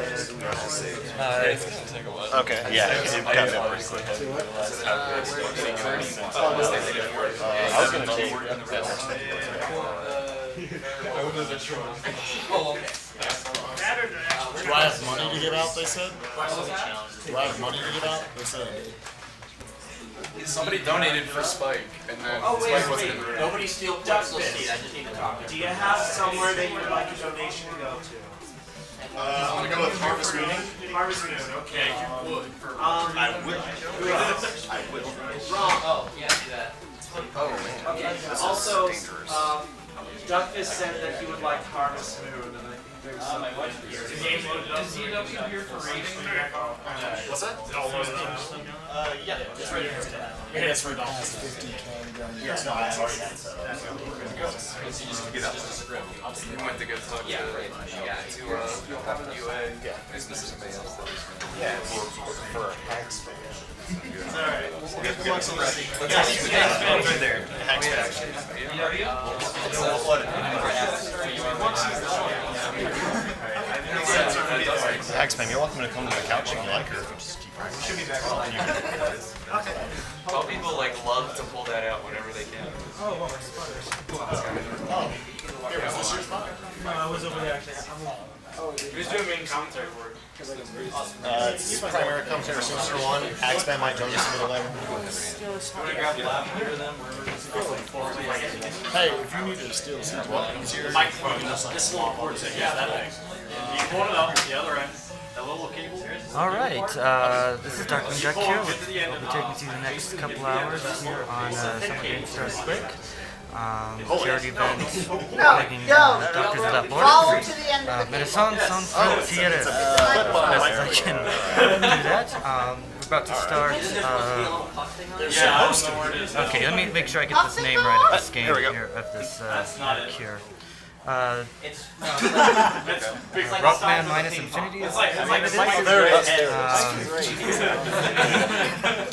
It's gonna take a while. Okay, yeah, it got there pretty quick. I was gonna take Do I have money to give out, they said? Do I have money to give out? They said I did. Somebody donated for Spike, and then Spike wasn't in the room. Nobody steal Duck's seat. I just need to talk. Do you have somewhere that you would like a donation to go to? I'm gonna go with Harvest Moon. Harvest Moon, okay. I will. I will. Wrong. Oh, yeah, do that. Oh man. Okay. Also, Duckfist said that he would like Harvest Moon, and I think there's some here. Is ZW here for rating? What's that? Yeah. It's right here. Yeah, it's right off 50K. Yes, no, I already had so. So you just get out the script. You went to go talk to UA. Yeah. This is somebody else. Yeah, for hacks fan. It's alright. We'll get the looks on the seat. Right there. Hacks fan. Hacks fan, you're welcome to come to the couch if you like her. Just keep practicing. Should be back on. Okay. Tell people love to pull that out whenever they can. Oh, well, my spiders. Here, was this your spot? No, I was over there actually. Who's doing main commentary work? It's primary commentary Sinister 1. Hacks fan might join us a little later. Hey, if you need to steal seats while he's here, This little board said, yeah, that thing. You pull it up the other end. That little cable. Alright, this is Darkman AGDQ. We'll be taking you through the next couple hours here on Summer Game Stars Quake. Charity event, making doctors without borders. Medicine sans frontières. Best I can do that. We're about to start. Okay, let me make sure I get this name right of this game here, of this cure. Rockman minus infinity is what it is.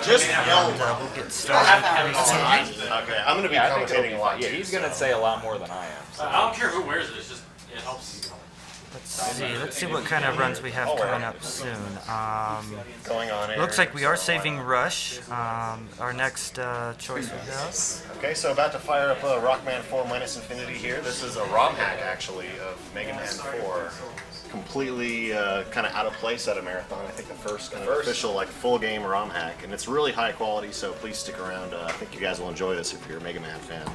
Just yell. We'll get started pretty soon. Okay, I'm going to be commentating a lot. Yeah, he's gonna say a lot more than I am. So. I don't care who wears it. It's just it helps. Let's see what kind of runs we have coming up soon. Going on air. Looks like we are saving Rush. Our next choice we have. Okay, so about to fire up Rockman 4 minus infinity here. This is a ROM hack actually of Mega Man 4. Completely kind of out of place at a marathon. I think the first kind of official full game ROM hack, and it's really high quality. So please stick around. I think you guys will enjoy this if you're a Mega Man fan.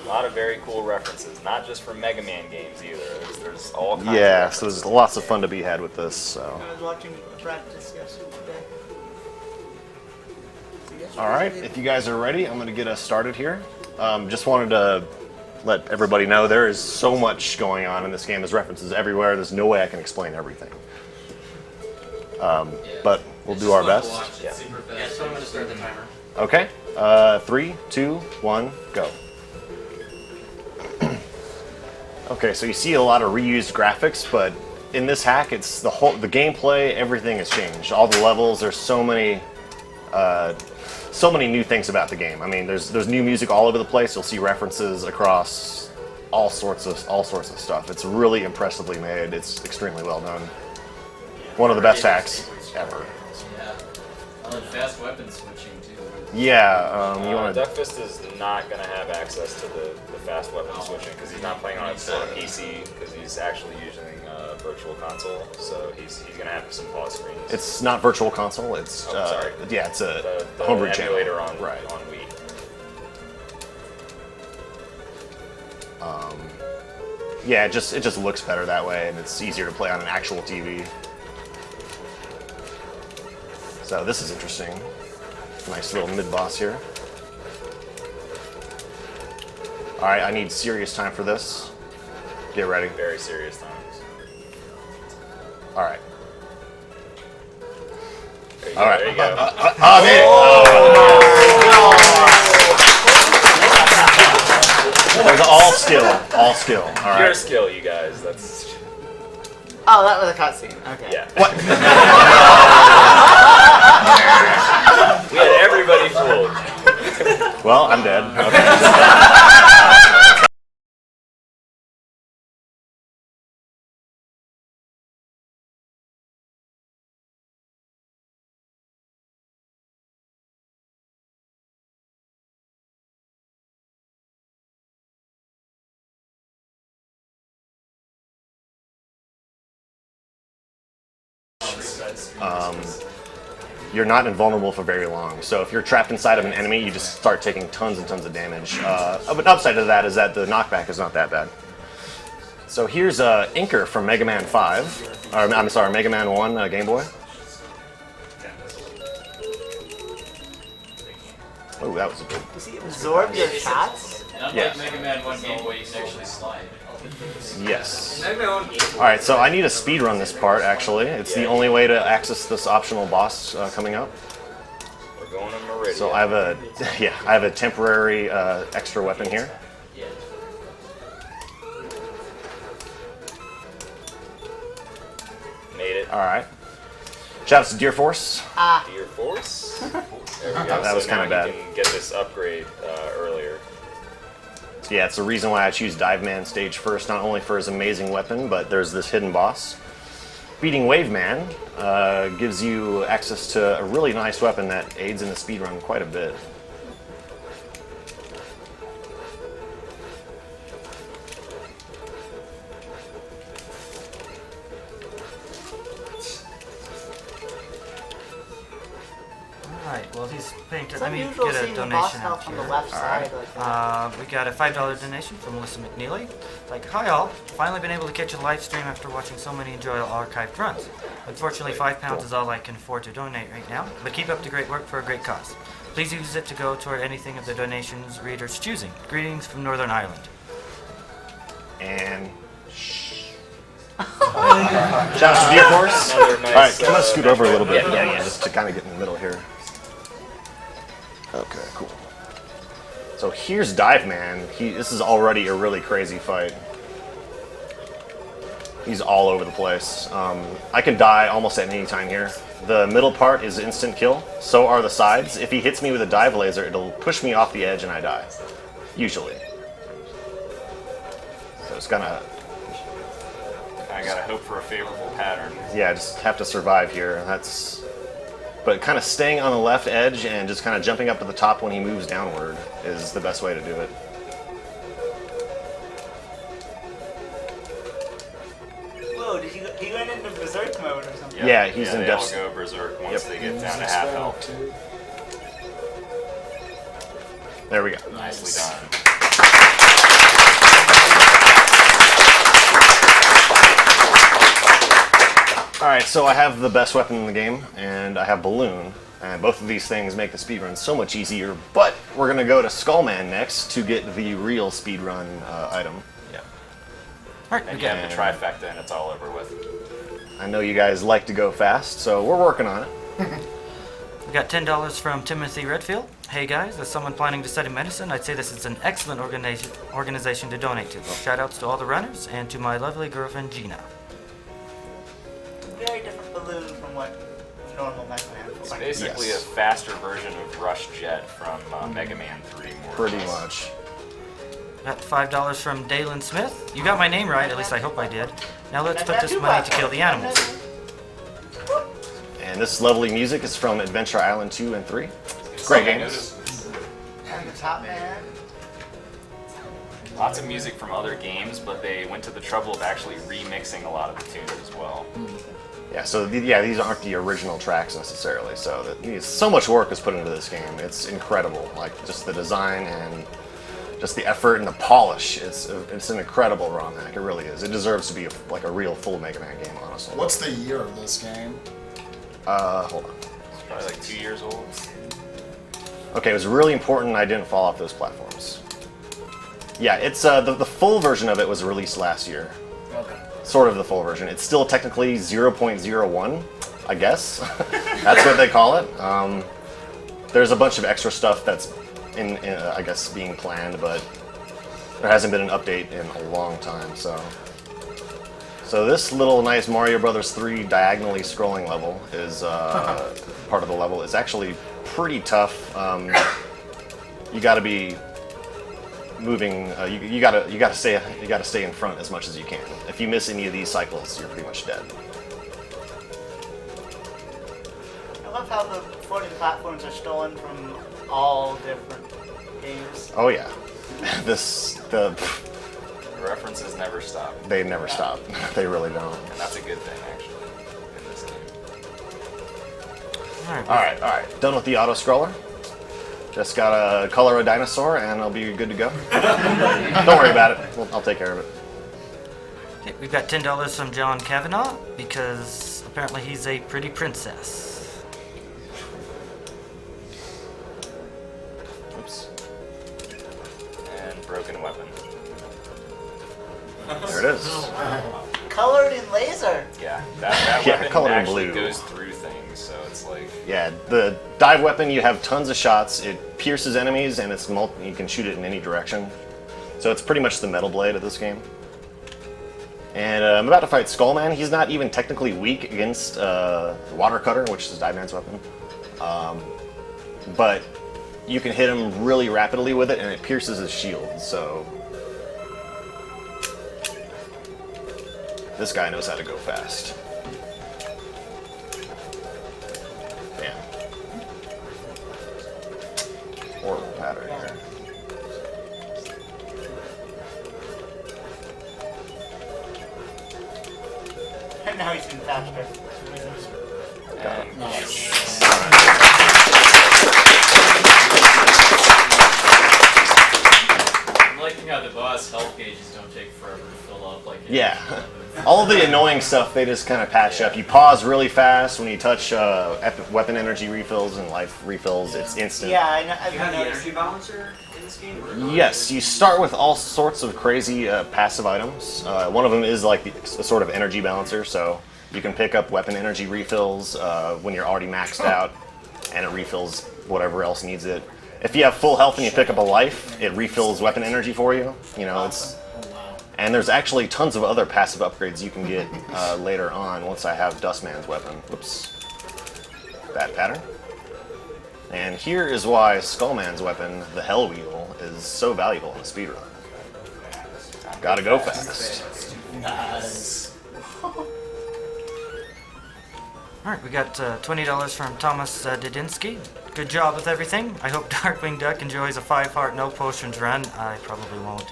A lot of very cool references, not just from Mega Man games either. There's all kinds Yeah, of so there's lots of fun to be had with this. So. I was watching practice yesterday. All right, if you guys are ready, I'm going to get us started here. Just wanted to let everybody know there is so much going on in this game. There's references everywhere. There's no way I can explain everything. But we'll do our best. Yeah, so I'm going to start the timer. Okay, 3, 2, 1, go. Okay, so you see a lot of reused graphics, but in this hack, it's the gameplay, everything has changed. All the levels, there's so many new things about the game. I mean, there's new music all over the place. You'll see references across all sorts of stuff. It's really impressively made. It's extremely well done. One of the best hacks ever. Yeah. I love fast weapon switching too. Yeah, you want to. Duckfist is not going to have access to the fast weapon switching because he's not playing on a PC because he's actually using Virtual Console, so he's going to have some pause screens. It's not Virtual Console. It's sorry. Yeah, it's a the homebrew channel. emulator on Right. on Wii. Yeah, it just looks better that way, and it's easier to play on an actual TV. So this is interesting. Nice little mid-boss here. All right, I need serious time for this. Get ready. Very serious times. All right. There you go. All right. There you go. I made it. It was all skill. All skill. All right. Pure skill, you guys. That's Oh, that was a cutscene. Okay. yeah. What? We had everybody fooled. Well, I'm dead. Okay. you're not invulnerable for very long. So if you're trapped inside of an enemy, you just start taking tons and tons of damage. But upside to that is that the knockback is not that bad. So here's Inker from Mega Man 5. Or, I'm sorry, Mega Man 1 Game Boy. Oh, that was a good. Does he absorb your shots? And unlike Yeah. Mega Man 1 Game Boy, you can actually slide. Yes. Alright, so I need to speedrun this part, actually. It's the only way to access this optional boss coming up. We're going to Meridian. So I have a, yeah, I have a temporary extra weapon here. Made it. Alright. Shouts to Deer Force. Deer Force. There we go. That was So kinda now bad. you can get this upgrade earlier. Yeah, it's the reason why I choose Dive Man stage first, not only for his amazing weapon, but there's this hidden boss. Beating Wave Man gives you access to a really nice weapon that aids in the speedrun quite a bit. Alright, well he's paying It's let me unusual get a seeing the boss donation health out on the here. left side like that. We got a $5 donation from Melissa McNeely. It's like, hi all, finally been able to catch a live stream after watching so many enjoyable archived runs. Unfortunately, £5 is all I can afford to donate right now, but keep up the great work for a great cause. Please use it to go toward anything of the donations readers choosing. Greetings from Northern Ireland. And shouts to Deer Force. Another nice, Alright, I'm gonna scoot over a little bit. yeah. Just to kind of get in the middle here. Okay, cool. So here's Dive Man. This is already a really crazy fight. He's all over the place. I can die almost at any time here. The middle part is instant kill. So are the sides. If he hits me with a dive laser, it'll push me off the edge and I die. Usually. So it's gonna... I gotta hope for a favorable pattern. Yeah, just have to survive here. But kind of staying on the left edge and just kind of jumping up to the top when he moves downward is the best way to do it. Whoa, he went into berserk mode or something? Yeah, he's in they all depth. go berserk once Yep. they get down to half health. There we go. Nicely done. Alright, so I have the best weapon in the game, and I have Balloon. And both of these things make the speedrun so much easier, but we're going to go to Skullman next to get the real speedrun item. Yeah. Alright, And we you got have the trifecta and it's all over with. I know you guys like to go fast, so we're working on it. We got $10 from Timothy Redfield. Hey guys, as someone planning to study medicine, I'd say this is an excellent organization to donate to. Shoutouts to all the runners and to my lovely girlfriend Gina. Very different balloon from what normal Mega Man It's was. basically Yes. a faster version of Rush Jet from Mega Man 3, more or Pretty less. much. Got $5 from Dalen Smith. You got my name right, at least I hope I did. Now let's put this Two money to bucks. kill the animals. And this lovely music is from Adventure Island 2 and 3. Great games. And the top man. Lots of music from other games, but they went to the trouble of actually remixing a lot of the tunes as well. Yeah, so these aren't the original tracks necessarily. So so much work is put into this game. It's incredible. Like just the design and just the effort and the polish. It's an incredible ROM hack. It really is. It deserves to be like a real full Mega Man game, honestly. What's the year of this game? Hold on. It's probably like 2 years old. Okay, it was really important I didn't fall off those platforms. Yeah, it's the full version of it was released last year. Okay. Sort of the full version. It's still technically 0.01, I guess. That's what they call it. There's a bunch of extra stuff that's in I guess being planned, but there hasn't been an update in a long time. So this little nice Mario Brothers 3 diagonally scrolling level is part of the level. It's actually pretty tough. You got to be moving. You gotta stay in front as much as you can. If you miss any of these cycles, you're pretty much dead. I love how the floating platforms are stolen from all different games. Oh yeah, The references never stop, they never stop. They really don't. and that's a good thing actually in this game. Alright. Done with the auto scroller. Just gotta color a dinosaur and I'll be good to go. Don't worry about it. I'll take care of it. Okay, we've got $10 from John Kavanaugh because apparently he's a pretty princess. Oops. And broken weapon. There it is. Colored in laser. Yeah, that Yeah, weapon colored in actually blue. goes through things, so it's like... Yeah, the dive weapon, you have tons of shots. It pierces enemies and you can shoot it in any direction. So it's pretty much the metal blade of this game. And I'm about to fight Skullman. He's not even technically weak against Water Cutter, which is Dive Man's weapon. But you can hit him really rapidly with it and it pierces his shield, so... This guy knows how to go fast. Damn. Horrible pattern here. And now he's getting faster. Got him. I'm liking how the boss health gauges don't take forever to fill up. Like Yeah. All of the annoying stuff, they just kind of patch up. You pause really fast when you touch weapon energy refills and life refills. It's instant. Yeah, I know. You have the energy balancer in this game? Yes, you start with all sorts of crazy passive items. One of them is like a sort of energy balancer, so you can pick up weapon energy refills when you're already maxed out, and it refills whatever else needs it. If you have full health and you pick up a life, it refills weapon energy for you. You know, it's... And there's actually tons of other passive upgrades you can get later on once I have Dustman's weapon. Whoops. Bad pattern. And here is why Skullman's weapon, the Hell Wheel, is so valuable in the speedrun. Gotta go fast. Nice. Alright, we got $20 from Thomas Didinsky. Good job with everything. I hope Darkwing Duck enjoys a 5-heart no potions run. I probably won't.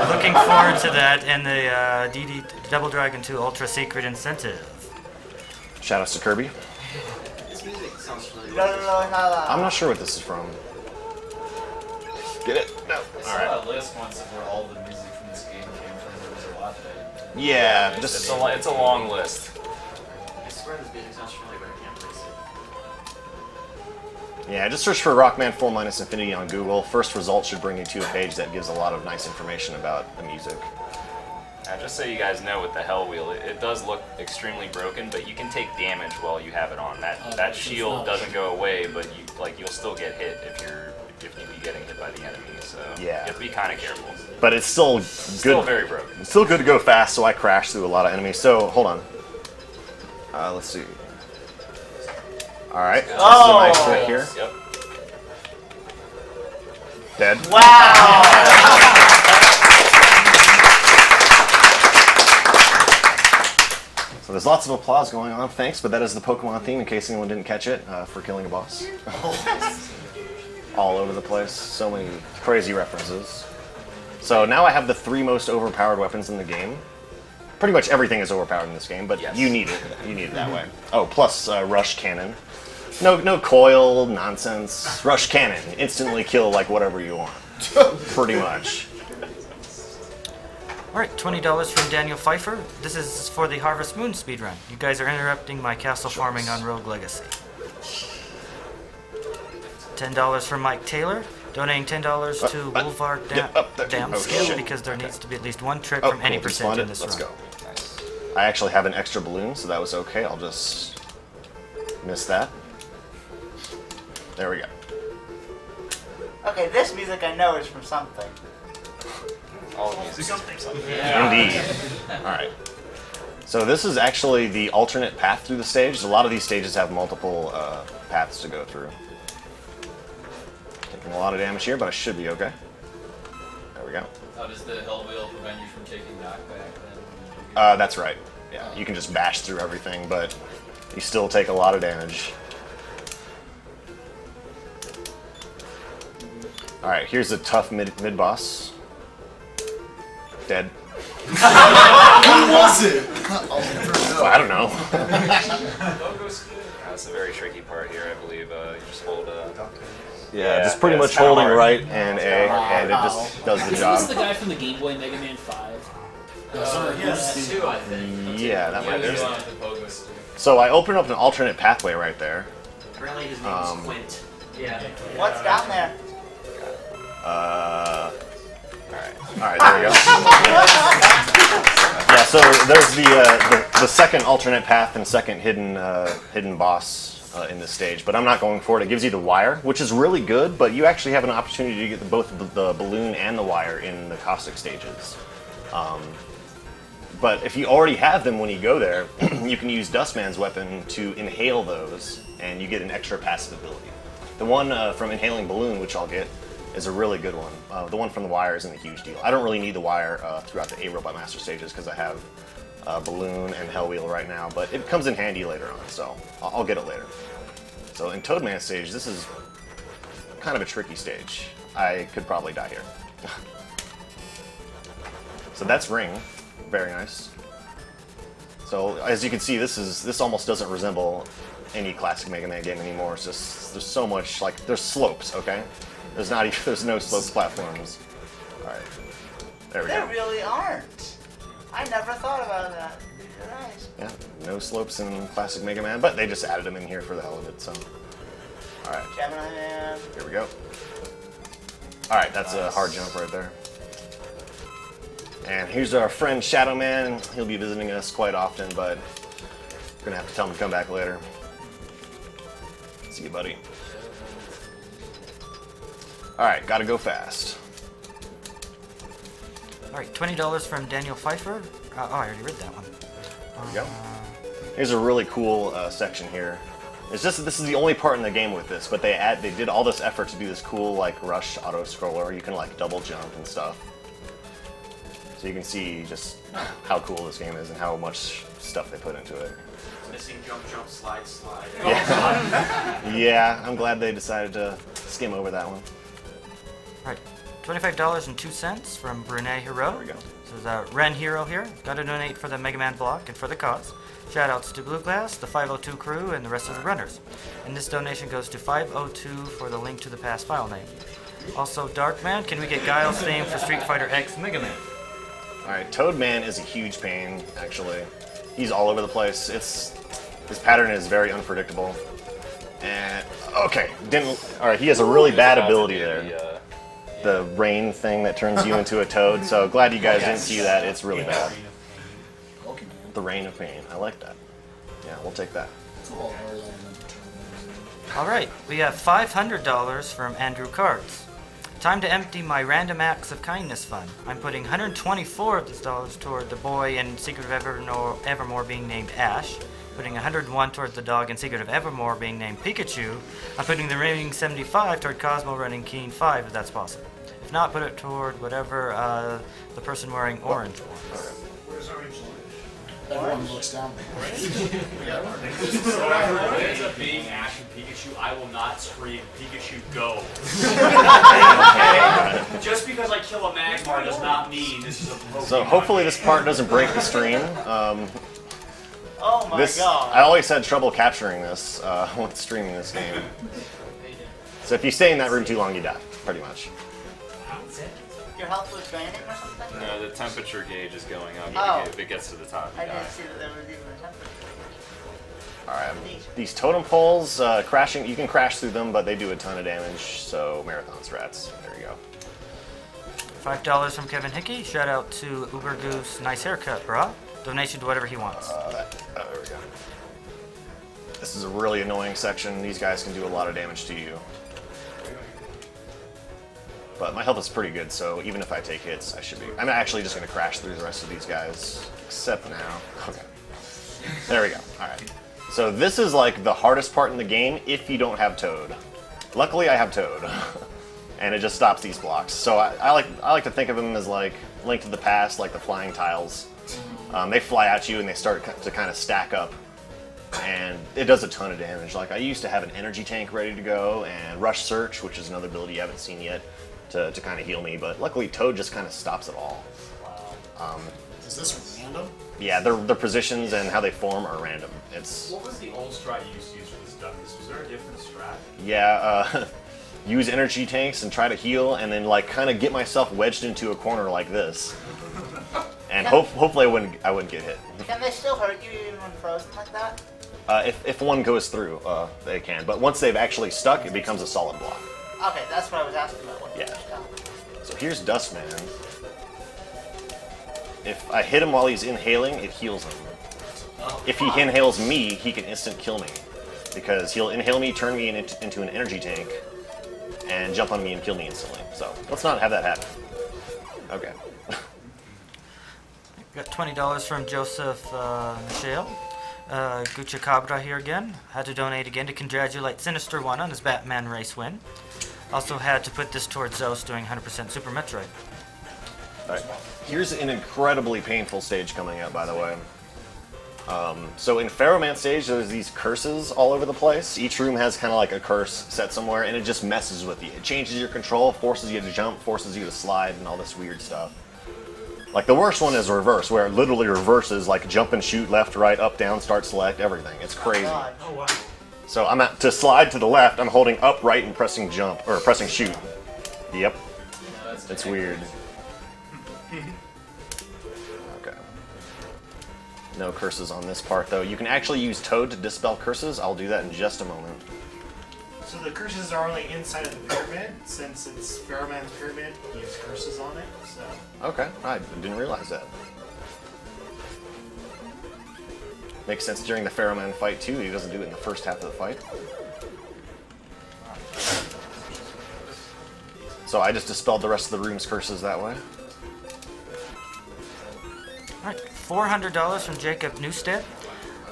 Looking forward to that and the DD Double Dragon 2 Ultra Secret Incentive. Shoutouts to Kirby. This music sounds familiar. I'm not sure what this is from. Get it? No. I saw Alright. that list once of where all the music from this game came from. There was a lot that Yeah, It's just... a long list. I swear this music sounds familiar, but I can't place it. Yeah, just search for Rockman 4 minus Infinity on Google. First result should bring you to a page that gives a lot of nice information about the music. Just so you guys know, with the Hell Wheel, it does look extremely broken, but you can take damage while you have it on. That shield doesn't go away, but you'll still get hit if you be getting hit by the enemy. So Yeah. you have to be kind of careful. But it's still good. Still very broken. It's still good to go fast, so I crash through a lot of enemies. So, hold on. Let's see. Alright, this is a nice trick here. Yep. Dead. Wow! So there's lots of applause going on, thanks, but that is the Pokemon theme in case anyone didn't catch it for killing a boss. All over the place, so many crazy references. So now I have the 3 most overpowered weapons in the game. Pretty much everything is overpowered in this game, but Yes. you need it. You need it that way. Oh, plus Rush Cannon. No coil nonsense. Rush Cannon. Instantly kill like whatever you want. Pretty much. Alright, $20 from Daniel Pfeiffer. This is for the Harvest Moon speedrun. You guys are interrupting my castle farming on Rogue Legacy. $10 from Mike Taylor. Donating $10 to Wolvark up there. Dam Oh, Skill shit. because there needs to be at least one trip Oh, from any cool, percent in responded. this Let's run. go. I actually have an extra balloon, so that was okay. I'll just miss that. There we go. Okay, this music I know is from something. All the music is from something. Indeed. Alright. So this is actually the alternate path through the stage. A lot of these stages have multiple paths to go through. Taking a lot of damage here, but I should be okay. There we go. How does the Hell Wheel prevent you from taking knockback then? That's right. Yeah, you can just bash through everything, but you still take a lot of damage. Alright, here's a tough mid-boss. Dead. Who was it? I don't know. Don't go scoot. That's a very tricky part here, I believe. You just hold Yeah, just pretty much holding right and A, and it just does the Is job. this the guy from the Game Boy Mega Man 5? Yes, two, I think. Yeah, that might be. the one with the pogo stick. So I opened up an alternate pathway right there. Apparently his name is Quint. Yeah. What's down there? Alright, there we go. Yeah, so there's the second alternate path and second hidden boss in this stage, but I'm not going for it. It gives you the wire, which is really good, but you actually have an opportunity to get both the balloon and the wire in the caustic stages. But if you already have them when you go there, you can use Dustman's weapon to inhale those, and you get an extra passive ability. The one from Inhaling Balloon, which I'll get, is a really good one. The one from the wire isn't a huge deal. I don't really need the wire throughout the A-Robot Master stages because I have Balloon and Hell Wheel right now, but it comes in handy later on, so I'll get it later. So in Toadman stage, this is kind of a tricky stage. I could probably die here. So that's Ring. Very nice. So as you can see, this almost doesn't resemble any classic Mega Man game anymore. It's just there's so much there's slopes. Okay, there's no slopes platforms. All right, there we go. There really aren't. I never thought about that. You're nice. Yeah, no slopes in classic Mega Man, but they just added them in here for the hell of it. So, all right, Gemini Man. here we go. All right, that's a hard jump right there. And here's our friend Shadow Man. He'll be visiting us quite often, but we're gonna have to tell him to come back later. See you, buddy. Alright, gotta go fast. Alright, $20 from Daniel Pfeiffer. I already read that one. There we go. Here's a really cool section here. It's just this is the only part in the game with this, but they did all this effort to do this cool Rush auto scroller. You can double jump and stuff. So you can see just how cool this game is and how much stuff they put into it. Missing jump, slide. Yeah, yeah, I'm glad they decided to skim over that one. Alright, $25.02 from Brene Hero. There we go. This is Ren Hero here. Gotta donate for the Mega Man block and for the cause. Shoutouts to Blue Glass, the 502 crew, and the rest of the runners. And this donation goes to 502 for the link to the past file name. Also, Darkman, can we get Guile's theme for Street Fighter X Mega Man? Alright, Toadman is a huge pain, actually. He's all over the place. His pattern is very unpredictable. And okay, alright, he has a really bad ability there. The rain thing that turns you into a toad. So glad you guys didn't see that. It's really bad. The Rain of Pain. I like that. Yeah, we'll take that. Alright, we have $500 from Andrew Cards. Time to empty my random acts of kindness fund. I'm putting 124 of these dollars toward the boy in Secret of Evermore being named Ash. Putting 101 toward the dog in Secret of Evermore being named Pikachu. I'm putting the remaining 75 toward Cosmo running Keen 5 if that's possible. If not, put it toward whatever the person wearing orange wants. Where's orange? Everyone looks down there. If it ends up being Ash and Pikachu, I will not scream, Pikachu, go. Okay? Just because I kill a Magmar does not mean this is a Pokemon. So hopefully this part doesn't break the stream. Oh my god. I always had trouble capturing this when streaming this game. So if you stay in that room too long, you die, pretty much. Your health was draining or something? No, the temperature gauge is going up. Oh. If it gets to the top, you I die. didn't see that there was even a temperature. Alright, these totem poles, crashing, you can crash through them, but they do a ton of damage, so Marathon Strats. There you go. $5 from Kevin Hickey. Shout out to Uber Goose. Nice haircut, brah. Donation to whatever he wants. There we go. This is a really annoying section. These guys can do a lot of damage to you. But my health is pretty good, so even if I take hits, I should be... I'm actually just going to crash through the rest of these guys. Except now. Okay. There we go. Alright. So this is the hardest part in the game if you don't have Toad. Luckily I have Toad. And it just stops these blocks. So I like to think of them as Link to the Past, like the flying tiles. They fly at you and they start to kind of stack up. And it does a ton of damage. I used to have an energy tank ready to go, and Rush Search, which is another ability you haven't seen yet, to kind of heal me, but luckily Toad just kind of stops it all. Is this random? Yeah, their positions and how they form are random. It's What was the old strat you used to use for this Douglas? Was there a different strat? yeah. Use energy tanks and try to heal, and then like kind of get myself wedged into a corner like this, and hopefully I wouldn't get hit. Can they still hurt you even when frozen like that? If one goes through, they can. But once they've actually stuck, it becomes a solid block. Okay, that's what I was asking about. Yeah. So here's Dustman. If I hit him while he's inhaling, it heals him. If he inhales me, he can instant kill me. Because he'll inhale me, turn me into an energy tank, and jump on me and kill me instantly. So let's not have that happen. Okay. Got $20 from Joseph Michelle. Gucci Cabra here again. Had to donate again to congratulate Sinister One on his Batman race win. Also had to put this towards Zeus doing 100% Super Metroid. Alright. Here's an incredibly painful stage coming up, by the way. So in Pharaoh Man stage, there's these curses all over the place. Each room has kind of like a curse set somewhere, and it just messes with you. It changes your control, forces you to jump, forces you to slide, and all this weird stuff. Like the worst one is reverse, where it literally reverses, like jump and shoot, left, right, up, down, start, select, everything. It's crazy. Oh wow. So to slide to the left, I'm holding up, right, and pressing jump, or pressing shoot. Yep. It's weird. Okay. No curses on this part, though. You can actually use Toad to dispel curses. I'll do that in just a moment. So the curses are only inside of the pyramid, since it's Pharaoh Man's pyramid, he has curses on it, so... Okay, I didn't realize that. Makes sense during the Pharaoh Man fight, too. He doesn't do it in the first half of the fight. So I just dispelled the rest of the room's curses that way. Alright, $400 from Jacob Newstead.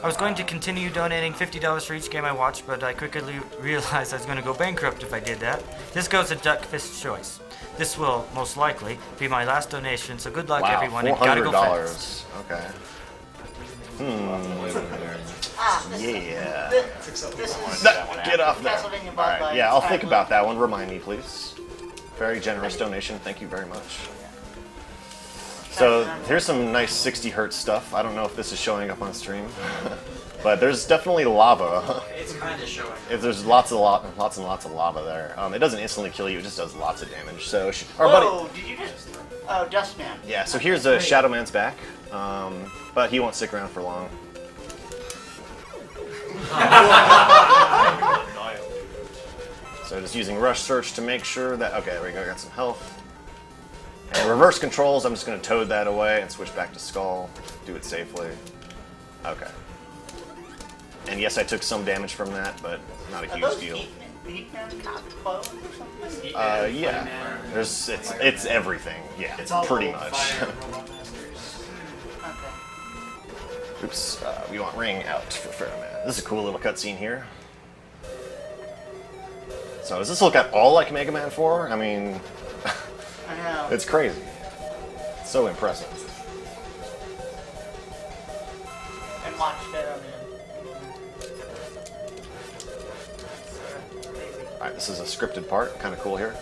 I was going to continue donating $50 for each game I watched, but I quickly realized I was going to go bankrupt if I did that. This goes to Duckfist's choice. This will, most likely, be my last donation, so good luck everyone, and gotta go fast. Okay. Yeah. Get off there. Alright, yeah, I'll think about that one. Remind me, please. Very generous donation. Thank you very much. So here's some nice 60 hertz stuff. I don't know if this is showing up on stream, but there's definitely lava. It's kind of showing. There's lots and lots of lava there. It doesn't instantly kill you; it just does lots of damage. So our buddy. Did you just? Oh, Dustman. Yeah. So here's a Shadow Man's back, but he won't stick around for long. So just using Rush Search to make sure that okay, there we go. Got some health. And reverse controls, I'm just going to Toad that away and switch back to Skull. Do it safely. Okay. And yes, I took some damage from that, but not a huge deal. Yeah. It's everything. Yeah, It's all pretty Fire much. and Robot Masters. Oops, we want Ring out for Pharaoh Man. This is a cool little cutscene here. So does this look at all like Mega Man 4? I mean... I know. It's crazy. It's so impressive. And watch Pharaoh Man. Alright, this is a scripted part. Kind of cool here.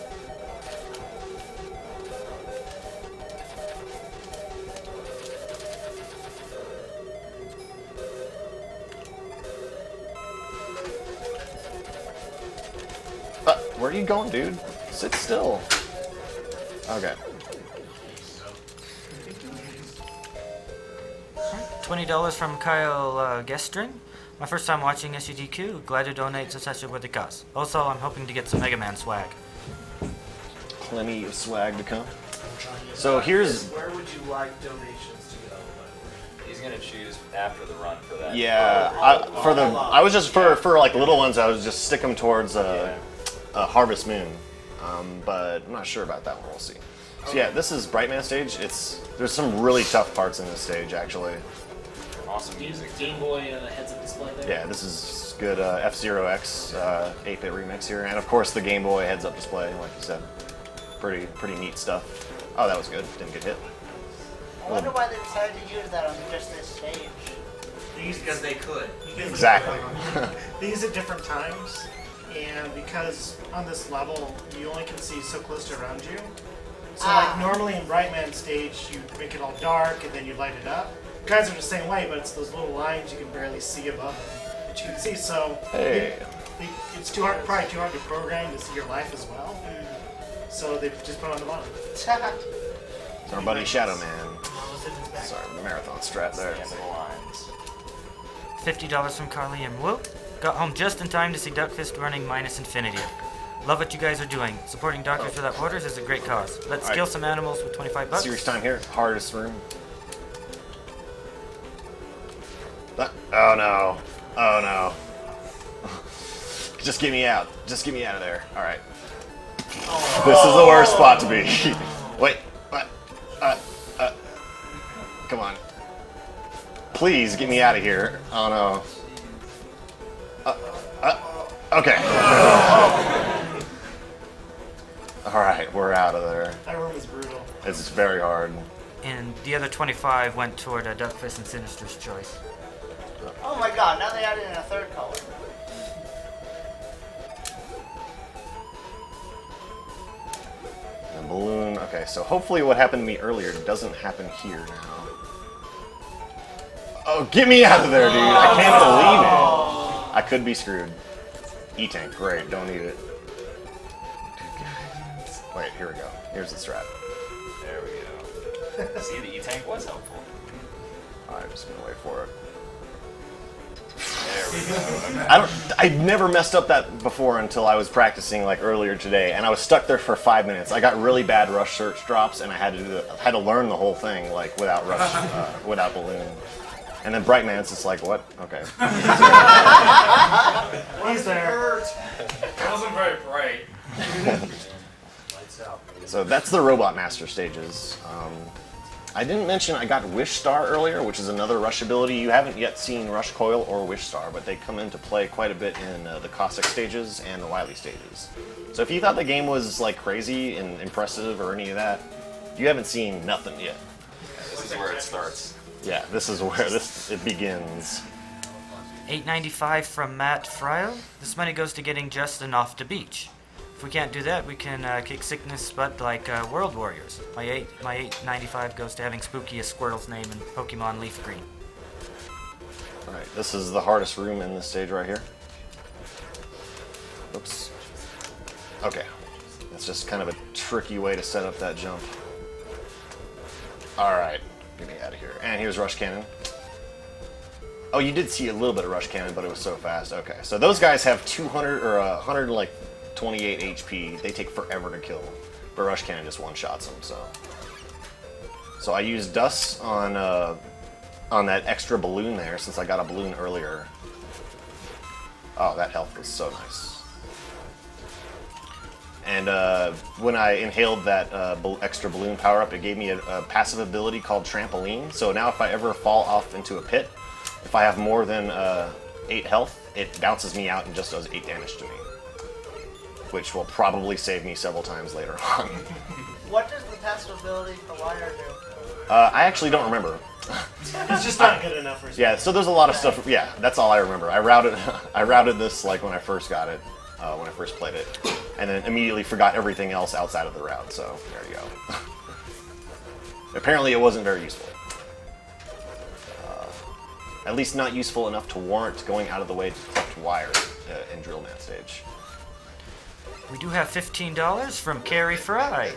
Where are you going, dude? Sit still. Okay. $20 from Kyle Gestrin. My first time watching SGDQ. Glad to donate to such a worthy cause. Also, I'm hoping to get some Mega Man swag. Plenty of swag to come. So here's... Where would you like donations to go? He's gonna choose after the run for that. Yeah, I was just for like little ones. I was just stick them towards Harvest Moon, but I'm not sure about that one. We'll see. So yeah, this is Brightman stage. There's some really tough parts in this stage actually. Awesome music. Game Boy heads-up display there. Yeah, this is good F-Zero X 8-bit remix here, and of course the Game Boy heads-up display, like you said. Pretty neat stuff. Oh, that was good. Didn't get hit. I wonder why they decided to use that on just this stage. Because they could. Exactly. They use it different times, and because on this level you only can see so close to around you, So like normally in Brightman stage, you make it all dark and then you light it up. Guys are the same way, but it's those little lines you can barely see above them that you can see. So it's probably too hard to program to see your life as well. So they just put it on the bottom. It's our buddy Shadow Man. Sorry, marathon strat there. $50 from Carly and Whoop. Got home just in time to see Duckfist running minus infinity. Love what you guys are doing. Supporting Doctors Without Borders is a great cause. Let's kill some animals with 25 bucks. Serious time here. Hardest room. Oh no. Oh no. Just get me out. Just get me out of there. Alright. This is the worst spot to be. Wait. What? Come on. Please get me out of here. Oh no. Okay. Alright, we're out of there. That room is brutal. It's very hard. And the other 25 went toward Duckfist and Sinister's choice. Oh my god, now they added in a third color. And balloon. Okay, so hopefully what happened to me earlier doesn't happen here now. Oh, get me out of there, dude. I can't believe it. I could be screwed. E-tank, great. Don't need it. Wait, here we go. Here's the strat. There we go. See, the E-tank was helpful. Alright, just gonna wait for it. There we go. I never messed up that before until I was practicing like earlier today, and I was stuck there for 5 minutes. I got really bad rush search drops, and I had to learn the whole thing like without rush, without balloon. And then Brightman's just like, what? Okay. He's there. It wasn't very bright. So that's the Robot Master stages. I didn't mention I got Wish Star earlier, which is another rush ability. You haven't yet seen Rush Coil or Wish Star, but they come into play quite a bit in the Cossack stages and the Wily stages. So if you thought the game was like crazy and impressive or any of that, you haven't seen nothing yet. This is where it starts. Yeah, this is where it begins. $8.95 from Matt Fryo. This money goes to getting Justin off the beach. If we can't do that, we can kick sickness butt like World Warriors. My $8.95 goes to having Spooky as Squirtle's name in Pokemon Leaf Green. Alright, this is the hardest room in this stage right here. Oops. Okay. That's just kind of a tricky way to set up that jump. Alright, get me out of here. And here's Rush Cannon. Oh, you did see a little bit of Rush Cannon, but it was so fast. Okay, so those guys have 200 or 128 HP. They take forever to kill, but Rush Cannon just one-shots them. So I used Dust on that extra balloon there since I got a balloon earlier. Oh, that health was so nice. And when I inhaled that extra balloon power-up, it gave me a passive ability called Trampoline. So now if I ever fall off into a pit, if I have more than 8 health, it bounces me out and just does 8 damage to me. Which will probably save me several times later on. What does the passive ability for Wire do? I actually don't remember. It's just not good enough for us. Yeah, so there's a lot of stuff. Yeah, that's all I remember. I routed this like when I first got it, when I first played it, and then immediately forgot everything else outside of the route. So there you go. Apparently, it wasn't very useful. At least not useful enough to warrant going out of the way to collect wire in Drillman stage. We do have $15 from Carrie Fry.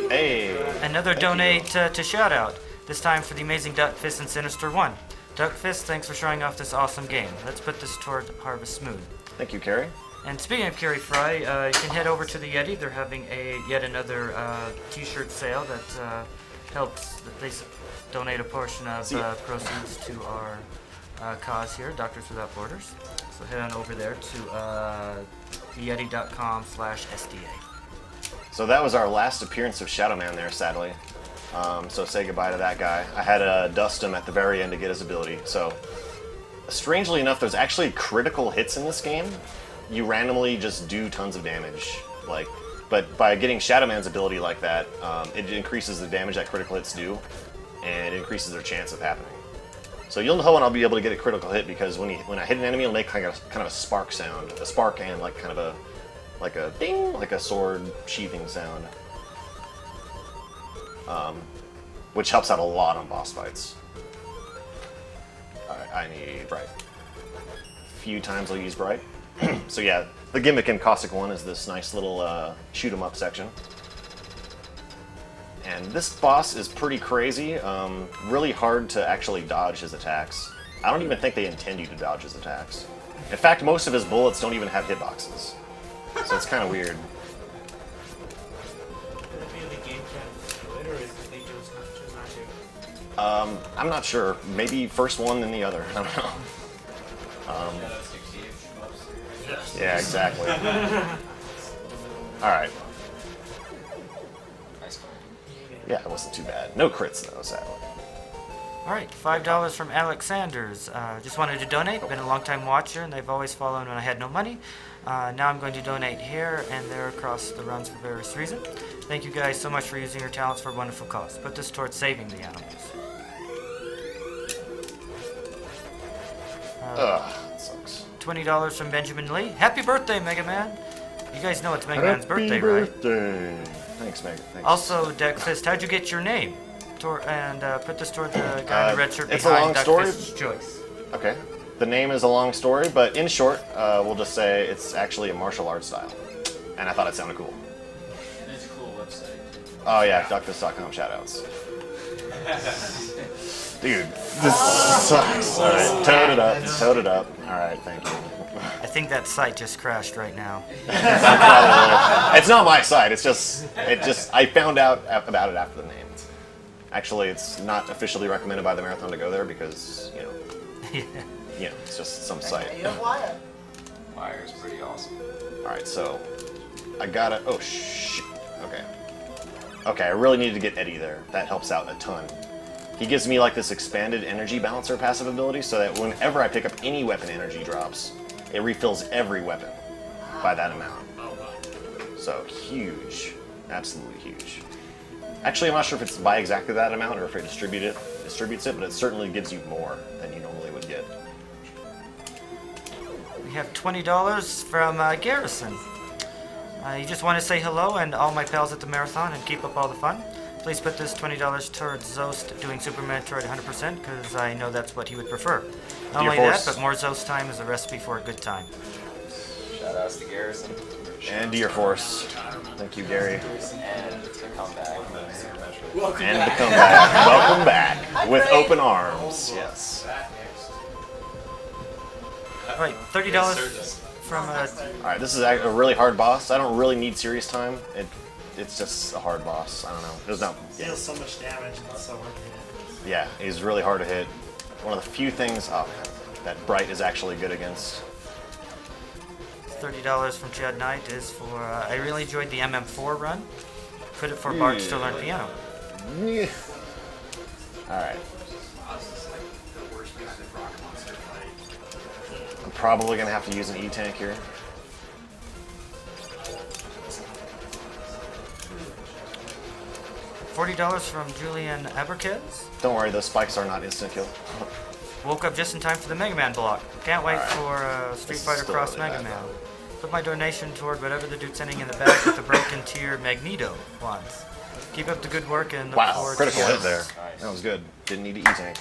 Hey! Another donate to Shoutout, this time for the amazing Duckfist and Sinister 1. Duckfist, thanks for showing off this awesome game. Let's put this toward Harvest Moon. Thank you, Carrie. And speaking of Carrie Fry, you can head over to the Yeti. They're having yet another t-shirt sale that helps, they donate a portion of proceeds to our cause here, Doctors Without Borders. So head on over there to theyeti.com/SDA. So that was our last appearance of Shadow Man there, sadly. So say goodbye to that guy. I had to dust him at the very end to get his ability. So, strangely enough, there's actually critical hits in this game. You randomly just do tons of damage. But by getting Shadow Man's ability like that, it increases the damage that critical hits do, and it increases their chance of happening. So you'll know when I'll be able to get a critical hit because when I hit an enemy, it'll make kind of a spark sound, a spark and like a ding, like a sword sheathing sound. which helps out a lot on boss fights. Alright, I need Bright. A few times I'll use Bright. So yeah, the gimmick in Caustic 1 is this nice little shoot 'em up section. And this boss is pretty crazy, really hard to actually dodge his attacks. I don't even think they intend you to dodge his attacks. In fact, most of his bullets don't even have hitboxes. So it's kind of weird. I'm not sure. Maybe first one, then the other. I don't know. Yeah, exactly. Alright. Yeah, it wasn't too bad. No crits, though, sadly. Alright, $5 from Alexander's. Just wanted to donate. Been a long time watcher, and they've always followed when I had no money. Now I'm going to donate here and there across the runs for various reasons. Thank you guys so much for using your talents for a wonderful cause. Put this towards saving the animals. That sucks. $20 from Benjamin Lee. Happy birthday, Mega Man! You guys know it's Mega Man's birthday, right? Thanks, Mega. Thanks. Also, Deckfist, how'd you get your name? Put this toward the guy in the red shirt it's a long behind story. Deckfist's choice. Okay. The name is a long story, but in short, we'll just say it's actually a martial arts style. And I thought it sounded cool. And it's a cool website. Oh yeah, duckfist.com shoutouts. Dude, this sucks. Alright, toad it up. Alright, thank you. I think that site just crashed right now. It's not my site, I found out about it after the name. Actually, it's not officially recommended by the Marathon to go there because, it's just some site. Wire's pretty awesome. Alright, so I gotta, oh shit, okay, I really needed to get Eddie there. That helps out a ton. He gives me like this expanded energy balancer passive ability so that whenever I pick up any weapon energy drops, it refills every weapon by that amount. So huge, absolutely huge. Actually, I'm not sure if it's by exactly that amount or if it distributes it, but it certainly gives you more than you normally would get. We have $20 from Garrison. You just want to say hello and all my pals at the Marathon and keep up all the fun. Please put this $20 towards Zost doing Super Metroid 100% because I know that's what he would prefer. Not only that, but more Zost time is a recipe for a good time. Shout outs to Garrison. And Deer Force. Thank you, Gary. And to come back. Welcome back. With open arms. Yes. Alright, $30 from Alright, this is a really hard boss. I don't really need serious time. It's just a hard boss. I don't know. There's no. Yeah. Deals so much damage and it's so hard to hit. Yeah, he's really hard to hit. One of the few things that Bright is actually good against. $30 from Chad Knight is for, I really enjoyed the MM4 run. Put it for Bart's to learn piano. Yeah. Alright. I'm probably going to have to use an E-Tank here. $40 from Julian Aberkes. Don't worry, those spikes are not instant kill. Woke up just in time for the Mega Man block. Can't wait for Street Fighter Cross Mega Man. Put my donation toward whatever the dude sending in the back with the broken tier Magneto wants. Keep up the good work and look forward critical to hit there. That was good. Didn't need to E-Tank.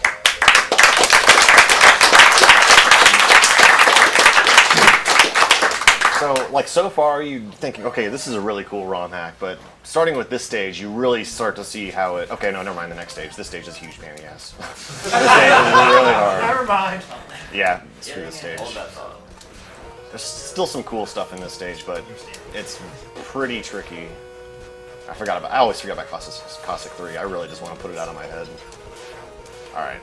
So, like, so far, you're thinking, okay, this is a really cool ROM hack, but starting with this stage, you really start to see how it... Okay, no, never mind the next stage. This stage is huge pain in the ass. This stage is really hard. Never mind. Yeah, screw this stage. There's still some cool stuff in this stage, but it's pretty tricky. I always forget about Caustic 3. I really just want to put it out of my head. Alright.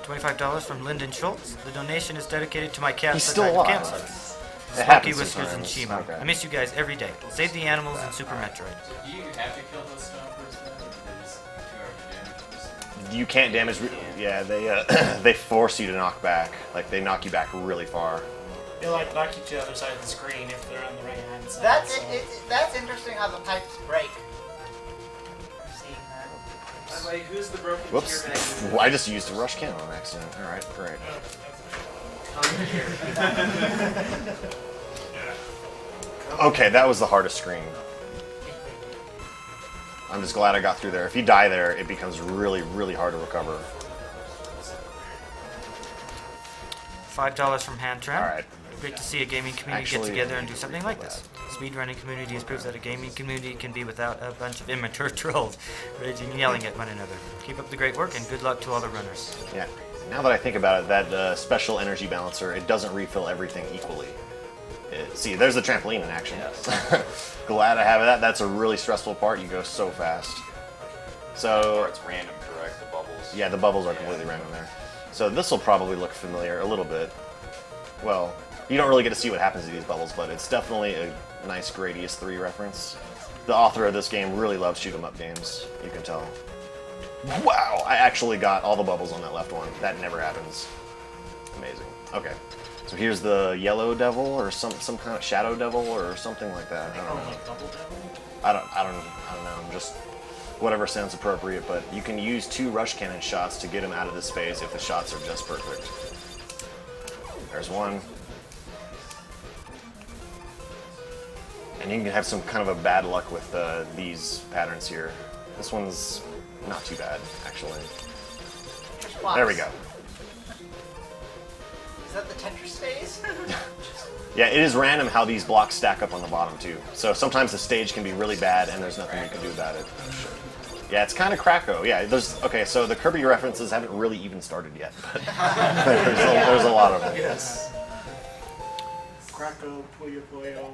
$25 from Lyndon Schultz. The donation is dedicated to my cats. He's still alive. Cancer. It Smokey happens Whiskers and sometimes. Shima. Okay. I miss you guys every day. Save the animals in Super Metroid. Do you have to kill those stompers then? Or is it too hard to damage? You can't damage... Yeah, they force you to knock back. Like, they knock you back really far. They like knock you to the other side of the screen if they're on the right hand side. That's interesting how the pipes break. By the way, who's the broken Whoops. tier Magneto? Well, I just used a rush cannon on accident. Alright, great. Okay, that was the hardest screen. I'm just glad I got through there. If you die there, it becomes really, really hard to recover. $5 from Hand Trim. All right. Great to see a gaming community Actually, get together and do something like this. Speedrunning community has proved that a gaming community can be without a bunch of immature trolls raging and yelling at one another. Keep up the great work and good luck to all the runners. Yeah. Now that I think about it, that special energy balancer, it doesn't refill everything equally. See, there's the trampoline in action. Yes. Glad I have that. That's a really stressful part. You go so fast. So it's random, correct? The bubbles. Yeah, the bubbles are completely random there. So this will probably look familiar a little bit. Well, you don't really get to see what happens to these bubbles, but it's definitely a nice Gradius 3 reference. The author of this game really loves shoot-'em-up games, you can tell. Wow! I actually got all the bubbles on that left one. That never happens. Amazing. Okay. So here's the yellow devil, or some kind of shadow devil, or something like that. I don't know. I don't know. Just whatever sounds appropriate. But you can use 2 rush cannon shots to get him out of this phase if the shots are just perfect. There's one. And you can have some kind of a bad luck with these patterns here. This one's not too bad, actually. There we go. Is that the Tetris phase? Yeah, it is random how these blocks stack up on the bottom, too. So sometimes the stage can be really bad and there's nothing you can do about it. Yeah, it's kind of Krakow. Yeah, okay, so the Kirby references haven't really even started yet, but there's a lot of them. Yes. Krakow, Puyo Puyo.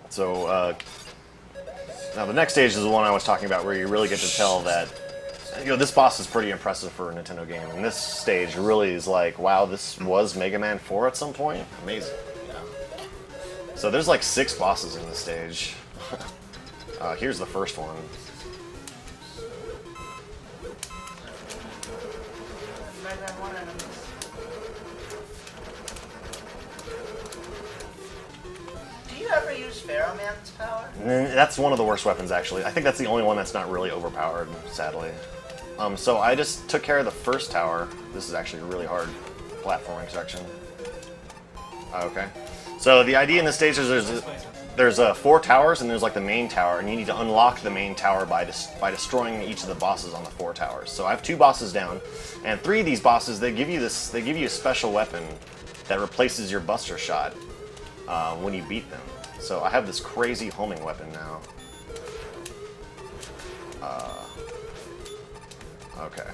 So, now the next stage is the one I was talking about where you really get to tell that, this boss is pretty impressive for a Nintendo game. And this stage really is like, wow, this was Mega Man 4 at some point? Amazing. Yeah. So there's like 6 bosses in this stage. Here's the first one. Do you ever use Pharaoh Man's power? That's one of the worst weapons, actually. I think that's the only one that's not really overpowered, sadly. So I just took care of the first tower. This is actually a really hard platforming section. Okay. So the idea in this stage is there's 4 towers, and there's like the main tower, and you need to unlock the main tower by destroying each of the bosses on the 4 towers. So I have 2 bosses down, and 3 of these bosses, they give you a special weapon that replaces your Buster Shot when you beat them. So I have this crazy homing weapon now. Okay.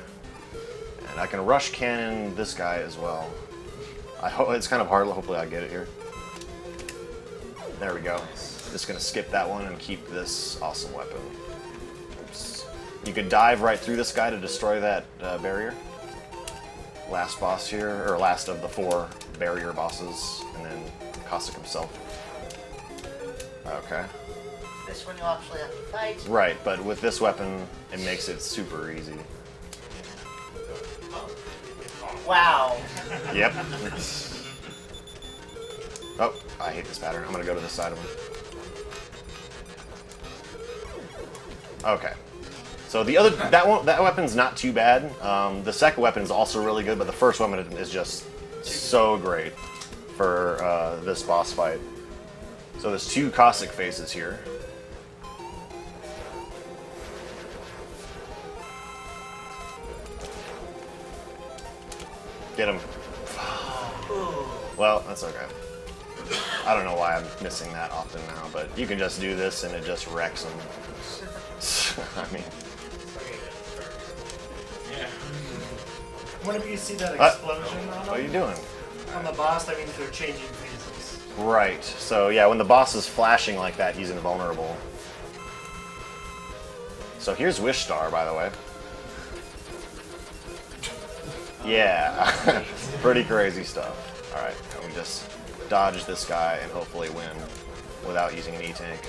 And I can rush cannon this guy as well. I hope it's kind of hard. Hopefully I get it here. There we go. Just gonna skip that one and keep this awesome weapon. Oops. You could dive right through this guy to destroy that barrier. Last boss here, or last of the 4 barrier bosses, and then Cossack himself. Okay. This one you'll actually have to fight. Right, but with this weapon, it makes it super easy. Wow. Yep. Oh, I hate this pattern. I'm gonna go to this side of him. Okay. So the other that weapon's not too bad. The second weapon is also really good, but the first weapon is just so great for this boss fight. So there's 2 Cossack phases here. Get him. Well, that's okay. I don't know why I'm missing that often now, but you can just do this and it just wrecks them. I mean... Yeah. Whenever you see that explosion on them, what are you doing? On the boss, that means they're changing phases. Right. So yeah, when the boss is flashing like that, he's invulnerable. So here's Wish Star, by the way. Yeah. Pretty crazy stuff. Alright, and we just dodge this guy and hopefully win without using an E-Tank.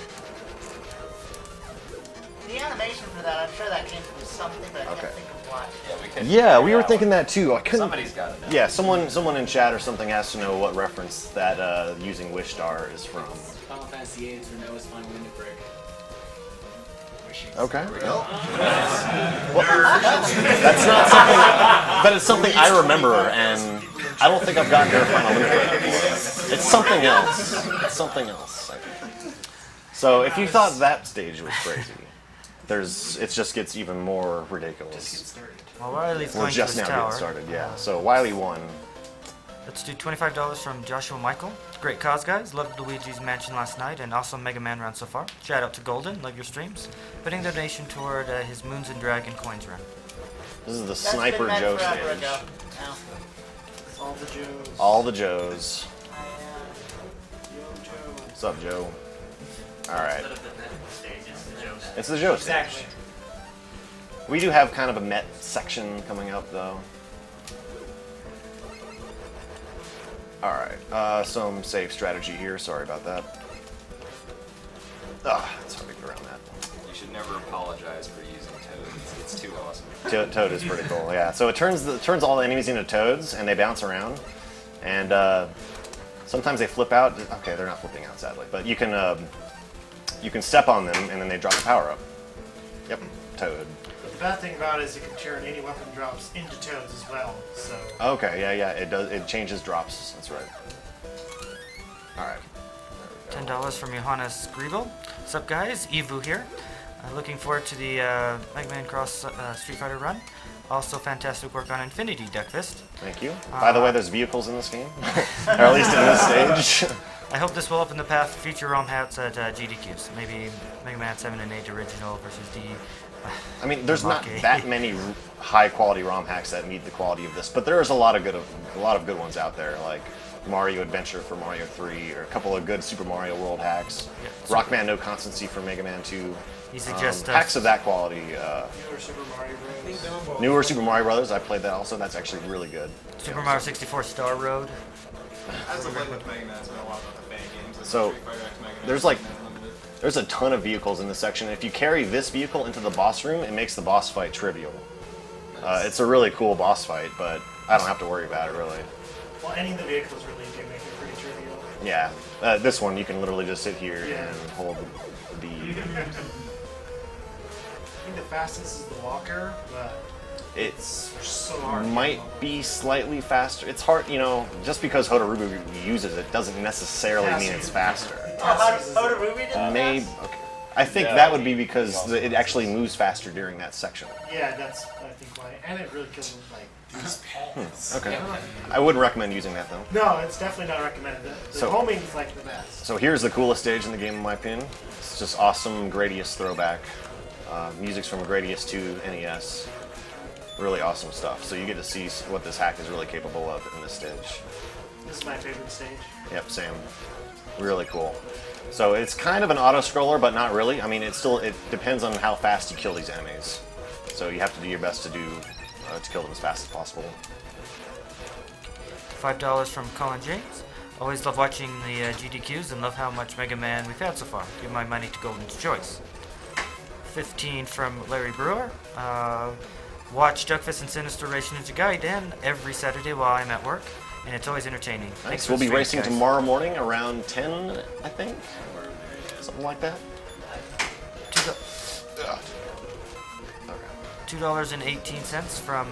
The animation for that, I'm sure that came from something, but I can't think of what. Yeah, we were thinking that too. I couldn't. Somebody's got it. Yeah, someone in chat or something has to know what reference that using Wish Star is from. Final Fantasy VIII for Noah's Final Limit Break. Okay. Well, that's not something, but it's something I remember, and I don't think I've gotten to a Final Limit Break before. It's something else. It's something else, I think. So if you thought that stage was crazy, it just gets even more ridiculous. Well, Wiley's We're going to just his now tower. getting started, yeah. So Wiley won. Let's do $25 from Joshua Michael. Great cause, guys. Loved Luigi's Mansion last night and awesome Mega Man run so far. Shout out to Golden. Love your streams. Putting the donation toward his Moons and Dragon coins run. This is the That's Sniper been meant Joe forever stage. ago. Now. All the Joes. All the Joes. Yo, Joe. What's up, Joe? Alright. Instead of the net stage, it's the Joe stage. It's the Joe stage. Exactly. We do have kind of a Met section coming up, though. Alright, some safe strategy here. Sorry about that. It's hard to get around that. You should never apologize for using Toad. It's too awesome. Toad is pretty cool, yeah. So it turns all the enemies into toads, and they bounce around. And sometimes they flip out. Okay, they're not flipping out, sadly. But you can step on them, and then they drop a power-up. Yep, Toad. But the bad thing about it is you can turn any weapon drops into toads as well. So. Okay, yeah, it does. It changes drops. That's right. All right. $10 from Johannes Griebel. What's up, guys? Evu here. Looking forward to the Mega Man Cross Street Fighter run. Also, fantastic work on Infinity, Duckfist. Thank you. By the way, there's vehicles in this game, or at least in this stage. I hope this will open the path for future ROM hats at GDQs. Maybe Mega Man 7 and 8 original versus D. I mean, there's not that many high-quality ROM hacks that meet the quality of this, but there is a lot of good ones out there, like Mario Adventure for Mario 3, or a couple of good Super Mario World hacks. Yeah, Rockman No Constancy for Mega Man 2. He suggests hacks of that quality. Newer Super Mario Bros. Newer Super Mario Brothers. I played that also. That's actually really good. Super Mario 64 Star Road. As of late with Mega Man, it's been a lot about the fan games. Like So Street Fighter X Mega Man, there's like there's a ton of vehicles in this section. If you carry this vehicle into the boss room, it makes the boss fight trivial. It's a really cool boss fight, but I don't have to worry about it really. Well, any of the vehicles really do make it pretty trivial. Yeah, this one you can literally just sit here and hold the. I think the fastest is the walker, but It's so hard. might be slightly faster. It's hard, just because Hotarubu uses it doesn't necessarily mean it's faster. Hotarubu did that? Maybe. Okay. I think that would be because it actually moves faster during that section. Yeah, that's I think why, and it really kills them like. Okay. I wouldn't recommend using that though. No, it's definitely not recommended. The homing is like the best. So here's the coolest stage in the game, in my opinion. It's just awesome Gradius throwback. Music's from Gradius 2 NES. Really awesome stuff. So you get to see what this hack is really capable of in this stage. This is my favorite stage. Yep, same. Really cool. So it's kind of an auto-scroller, but not really. I mean, it depends on how fast you kill these enemies. So you have to do your best to kill them as fast as possible. $5 from Colin James. Always love watching the GDQs and love how much Mega Man we've had so far. Give my money to Golden's Choice. 15 from Larry Brewer. Watch Duckfist and Sinister Race Ninja Gaiden every Saturday while I'm at work, and it's always entertaining. Thanks. We'll be racing tomorrow morning around 10, I think. Something like that. $2.18 from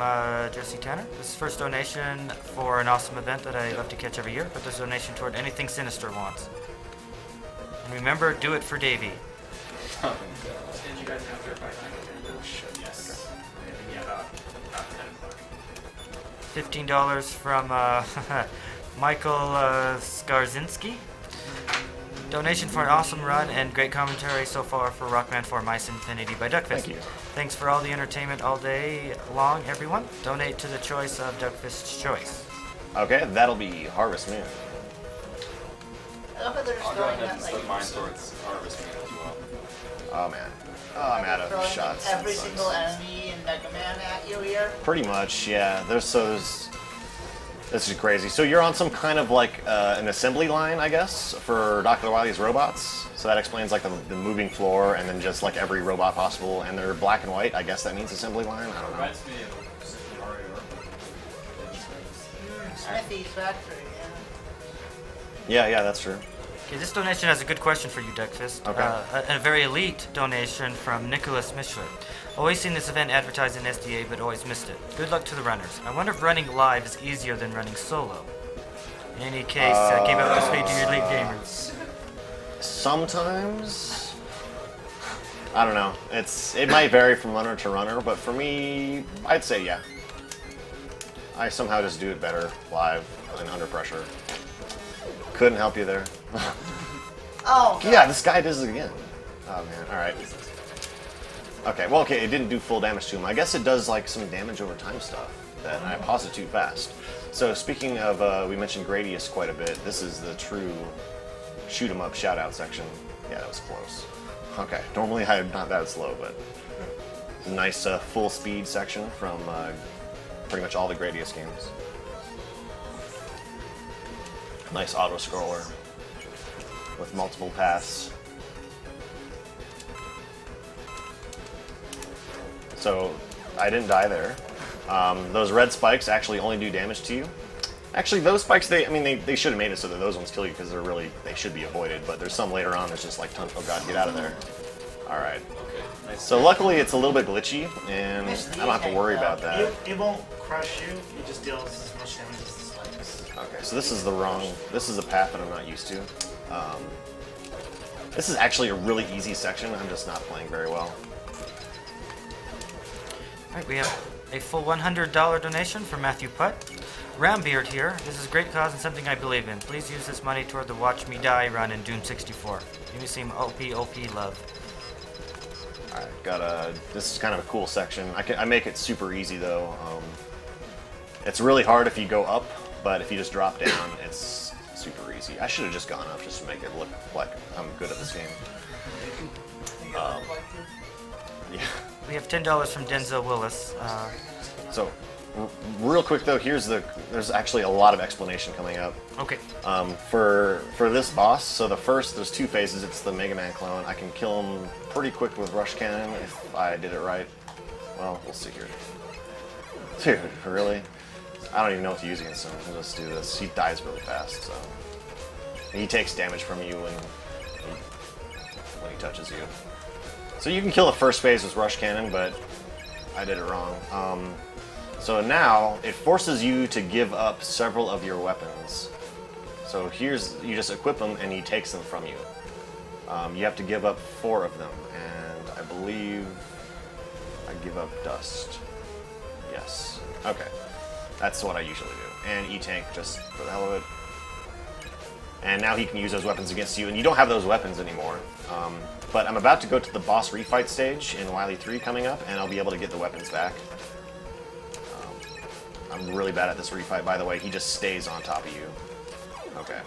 Jesse Tanner. This is first donation for an awesome event that I love to catch every year. Put this donation toward anything Sinister wants. And remember, do it for Davey. And you guys have their fight night? Yes. Yeah, about 10 o'clock. $15 from Michael Skarzinski. Donation for an awesome run and great commentary so far for Rockman 4 Mice Infinity by Duckfist. Thank you. Thanks for all the entertainment all day long, everyone. Donate to the choice of Duckfist's choice. Okay, that'll be Harvest Moon. I love how they're just I'll go throwing ahead that and like slip mine towards Harvest Moon as well. Oh man. Oh, I'm out of throwing shots. every That sucks. single enemy in Mega Man at you here. Pretty much, yeah. This is crazy. So you're on some kind of like an assembly line, I guess, for Dr. Wily's robots. So that explains like the moving floor and then just like every robot possible. And they're black and white. I guess that means assembly line. I don't know. Reminds me of Super Mario Smithy's factory, Yeah, that's true. Okay, this donation has a good question for you, Duckfist. Okay. A very elite donation from Nicholas Mishler. Always seen this event advertised in SDA, but always missed it. Good luck to the runners. I wonder if running live is easier than running solo. In any case, keep up the speed to your elite gamers. Sometimes. I don't know. It might vary from runner to runner, but for me, I'd say yeah. I somehow just do it better live and under pressure. Couldn't help you there. Oh. Yeah, this guy does it again. Oh man. All right. Okay. Well, okay. It didn't do full damage to him. I guess it does like some damage over time stuff that I paused it too fast. So speaking of, we mentioned Gradius quite a bit. This is the true shoot 'em up shout out section. Yeah, that was close. Okay. Normally I'm not that slow, but nice full speed section from pretty much all the Gradius games. Nice auto scroller with multiple paths. So I didn't die there. Those red spikes actually only do damage to you. Actually, those spikes, they should have made it so that those ones kill you because they should be avoided. But there's some later on that's just like, oh god, get out of there. All right. Okay. Nice. So luckily, it's a little bit glitchy, and I don't have to worry about that. It won't crush you. It just deals as much damage as the spikes. Okay, so this is a path that I'm not used to. This is actually a really easy section. I'm just not playing very well. Alright, we have a full $100 donation from Matthew Putt. Rambeard here. This is a great cause and something I believe in. Please use this money toward the Watch Me Die run in Doom 64. Give me some OP love. Alright, this is kind of a cool section. I make it super easy though. It's really hard if you go up, but if you just drop down, it's super easy. I should have just gone up just to make it look like I'm good at this game. Yeah. We have $10 from Denzel Willis. So, real quick though, there's actually a lot of explanation coming up. Okay. For this boss, so there's two phases. It's the Mega Man clone. I can kill him pretty quick with Rush Cannon if I did it right. Well, we'll see here. Dude, really? I don't even know what to use against him. I'll just do this. He dies really fast, so he takes damage from you when he touches you. So you can kill the first phase with Rush Cannon, but I did it wrong. So now it forces you to give up several of your weapons. So you just equip them and he takes them from you. You have to give up 4 of them, and I believe I give up Dust. Yes. Okay. That's what I usually do. And E-Tank just for the hell of it. And now he can use those weapons against you, and you don't have those weapons anymore. But I'm about to go to the boss refight stage in Wily 3 coming up, and I'll be able to get the weapons back. I'm really bad at this refight, by the way. He just stays on top of you. Okay.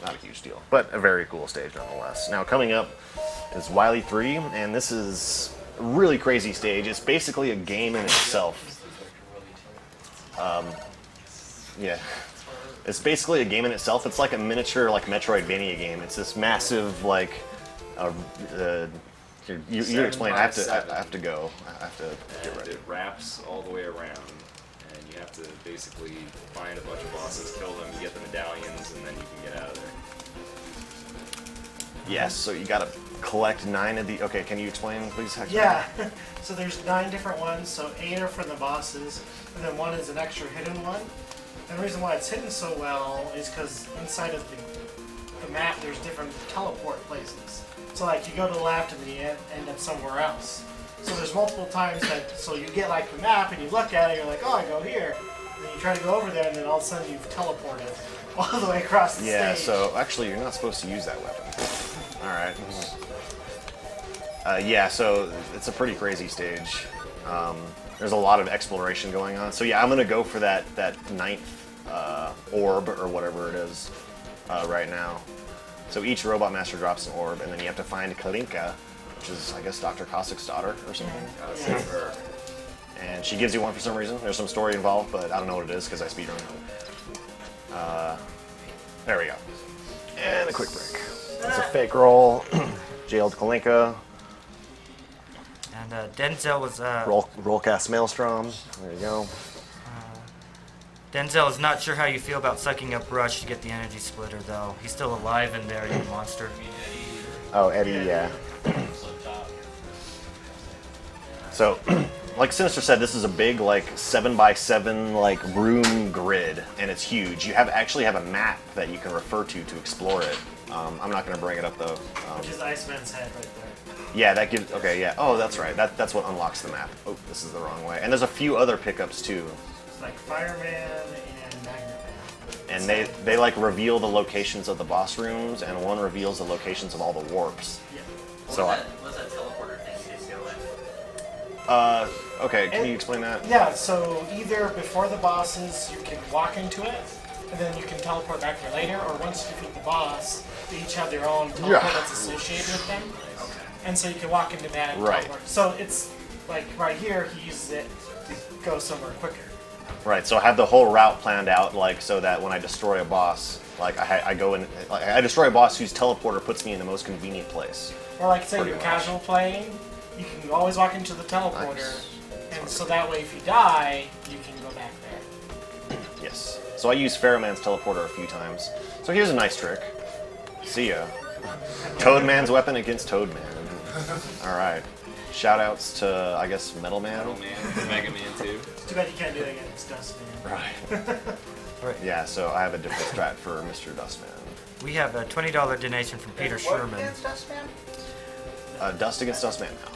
Not a huge deal, but a very cool stage nonetheless. Now coming up is Wily 3, and this is a really crazy stage. It's basically a game in itself. Yeah. It's basically a game in itself. It's like a miniature, like Metroidvania game. It's this massive, like, you explain. I have to go. I have to get ready. It wraps all the way around, and you have to basically find a bunch of bosses, kill them, you get the medallions, and then you can get out of there. Yes. So you gotta collect 9 of the. Okay. Can you explain, please? Hector? Yeah. So there's 9 different ones. So 8 are from the bosses, and then 1 is an extra hidden one. And the reason why it's hidden so well is because inside of the map there's different teleport places. So like you go to the left and then you end up somewhere else. So there's multiple times so you get like the map and you look at it, you're like, oh, I go here. And then you try to go over there and then all of a sudden you've teleported all the way across the stage. Yeah, so actually you're not supposed to use that weapon. Alright. Yeah, so it's a pretty crazy stage. There's a lot of exploration going on. So yeah, I'm going to go for that 9th orb, or whatever it is, right now. So each Robot Master drops an orb, and then you have to find Kalinka, which is, I guess, Dr. Cossack's daughter or something. Yeah. And she gives you one for some reason. There's some story involved, but I don't know what it is because I speedrun. There we go. And a quick break. It's a fake roll. Jailed Kalinka. And Denzel was... Rollcast Maelstrom. There you go. Denzel is not sure how you feel about sucking up Rush to get the energy splitter, though. He's still alive in there, you monster. Oh, Eddie, yeah. So, like Sinister said, this is a big, like, 7x7, like, room grid, and it's huge. You actually have a map that you can refer to explore it. I'm not going to bring it up, though. Which is Iceman's head right there. Yeah, that gives. Okay, yeah. Oh, that's right. That's what unlocks the map. Oh, this is the wrong way. And there's a few other pickups too. It's like Fireman and Magnet Man. And they like reveal the locations of the boss rooms, and one reveals the locations of all the warps. Yeah. So What's that teleporter thing you go in? okay, can you explain that? Yeah, so either before the bosses you can walk into it, and then you can teleport back there later, or once you defeat the boss, they each have their own teleport that's associated with them. And so you can walk into that and teleport. So it's like right here, he uses it to go somewhere quicker. Right, so I have the whole route planned out, like, so that when I destroy a boss, like, I go in, like, I destroy a boss whose teleporter puts me in the most convenient place. Or like, say Pretty you're much. casual playing, you can always walk into the teleporter, Nice. and so that way if you die, you can go back there. Yes. So I use Pharaohman's teleporter a few times. So here's a nice trick. See ya. Toadman's weapon against Toadman. Alright. Shoutouts to, I guess, Metal Man? Metal Man, Mega Man 2. Too bad you can't do it against Dustman. Right. Yeah, so I have a different strat for Mr. Dustman. We have a $20 donation from Peter Sherman. Dust against Dustman now.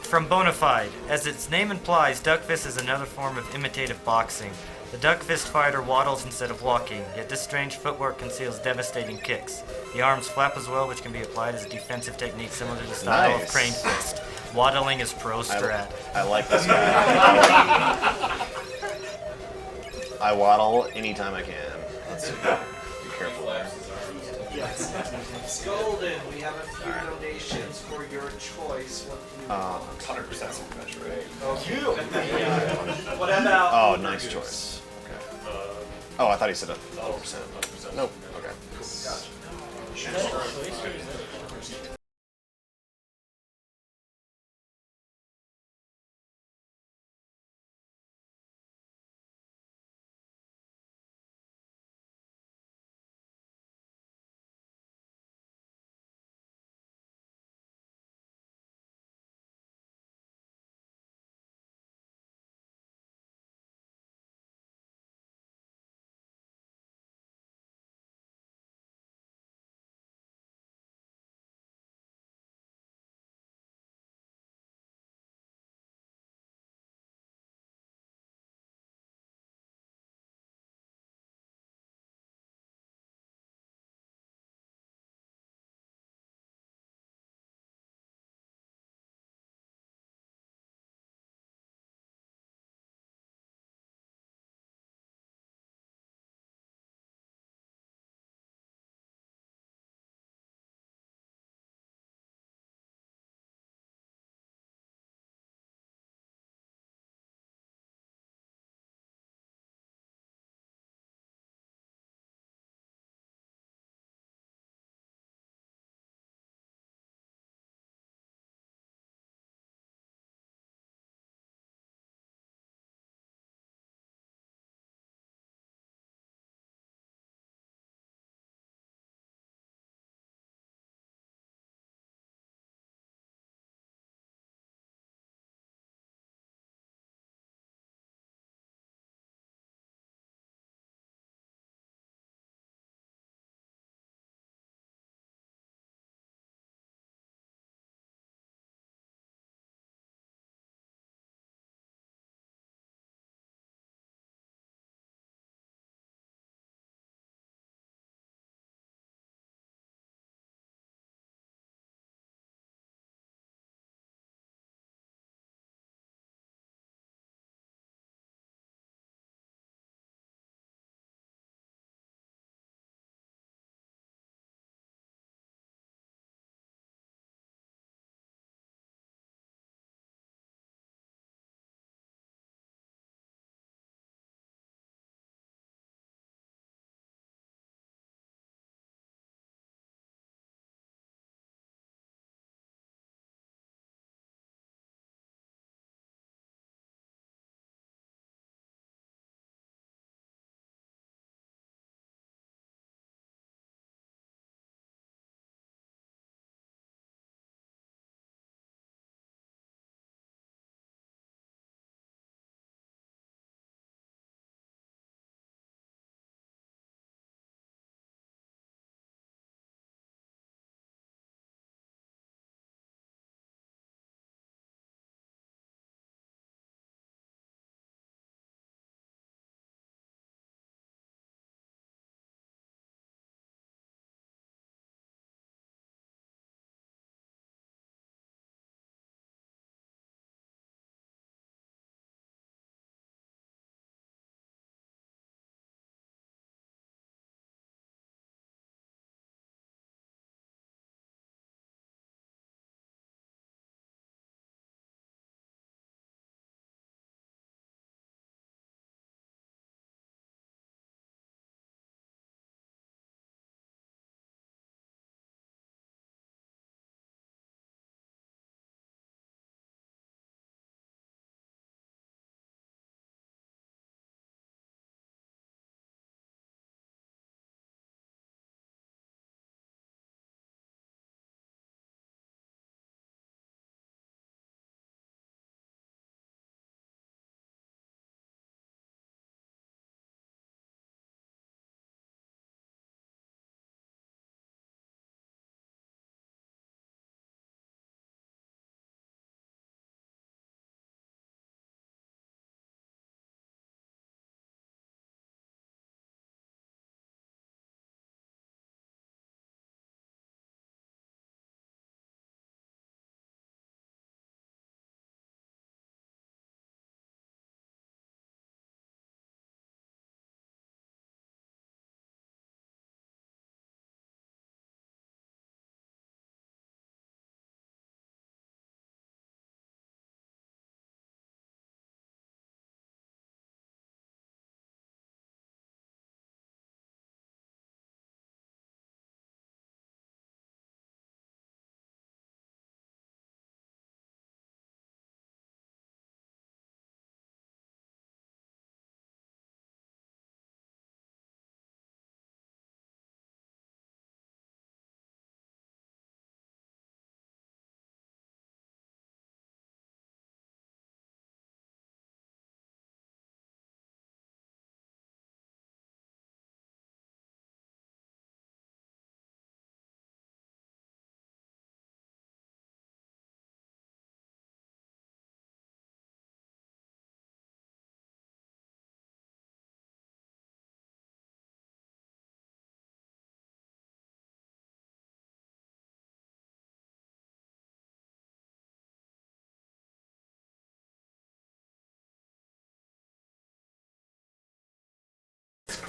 From Bonafide. As its name implies, duck fist is another form of imitative boxing. The duck fist fighter waddles instead of walking, yet this strange footwork conceals devastating kicks. The arms flap as well, which can be applied as a defensive technique similar to the style of Nice. crane fist. Waddling is pro strat. I like this guy. I waddle anytime I can. Let's see. Be careful there. Golden, we have a few donations for your choice. What do you want? 100% Super Metroid. Okay. What about? Oh, nice choice. Okay. Oh, I thought he said 100%. Nope. Okay. Gotcha.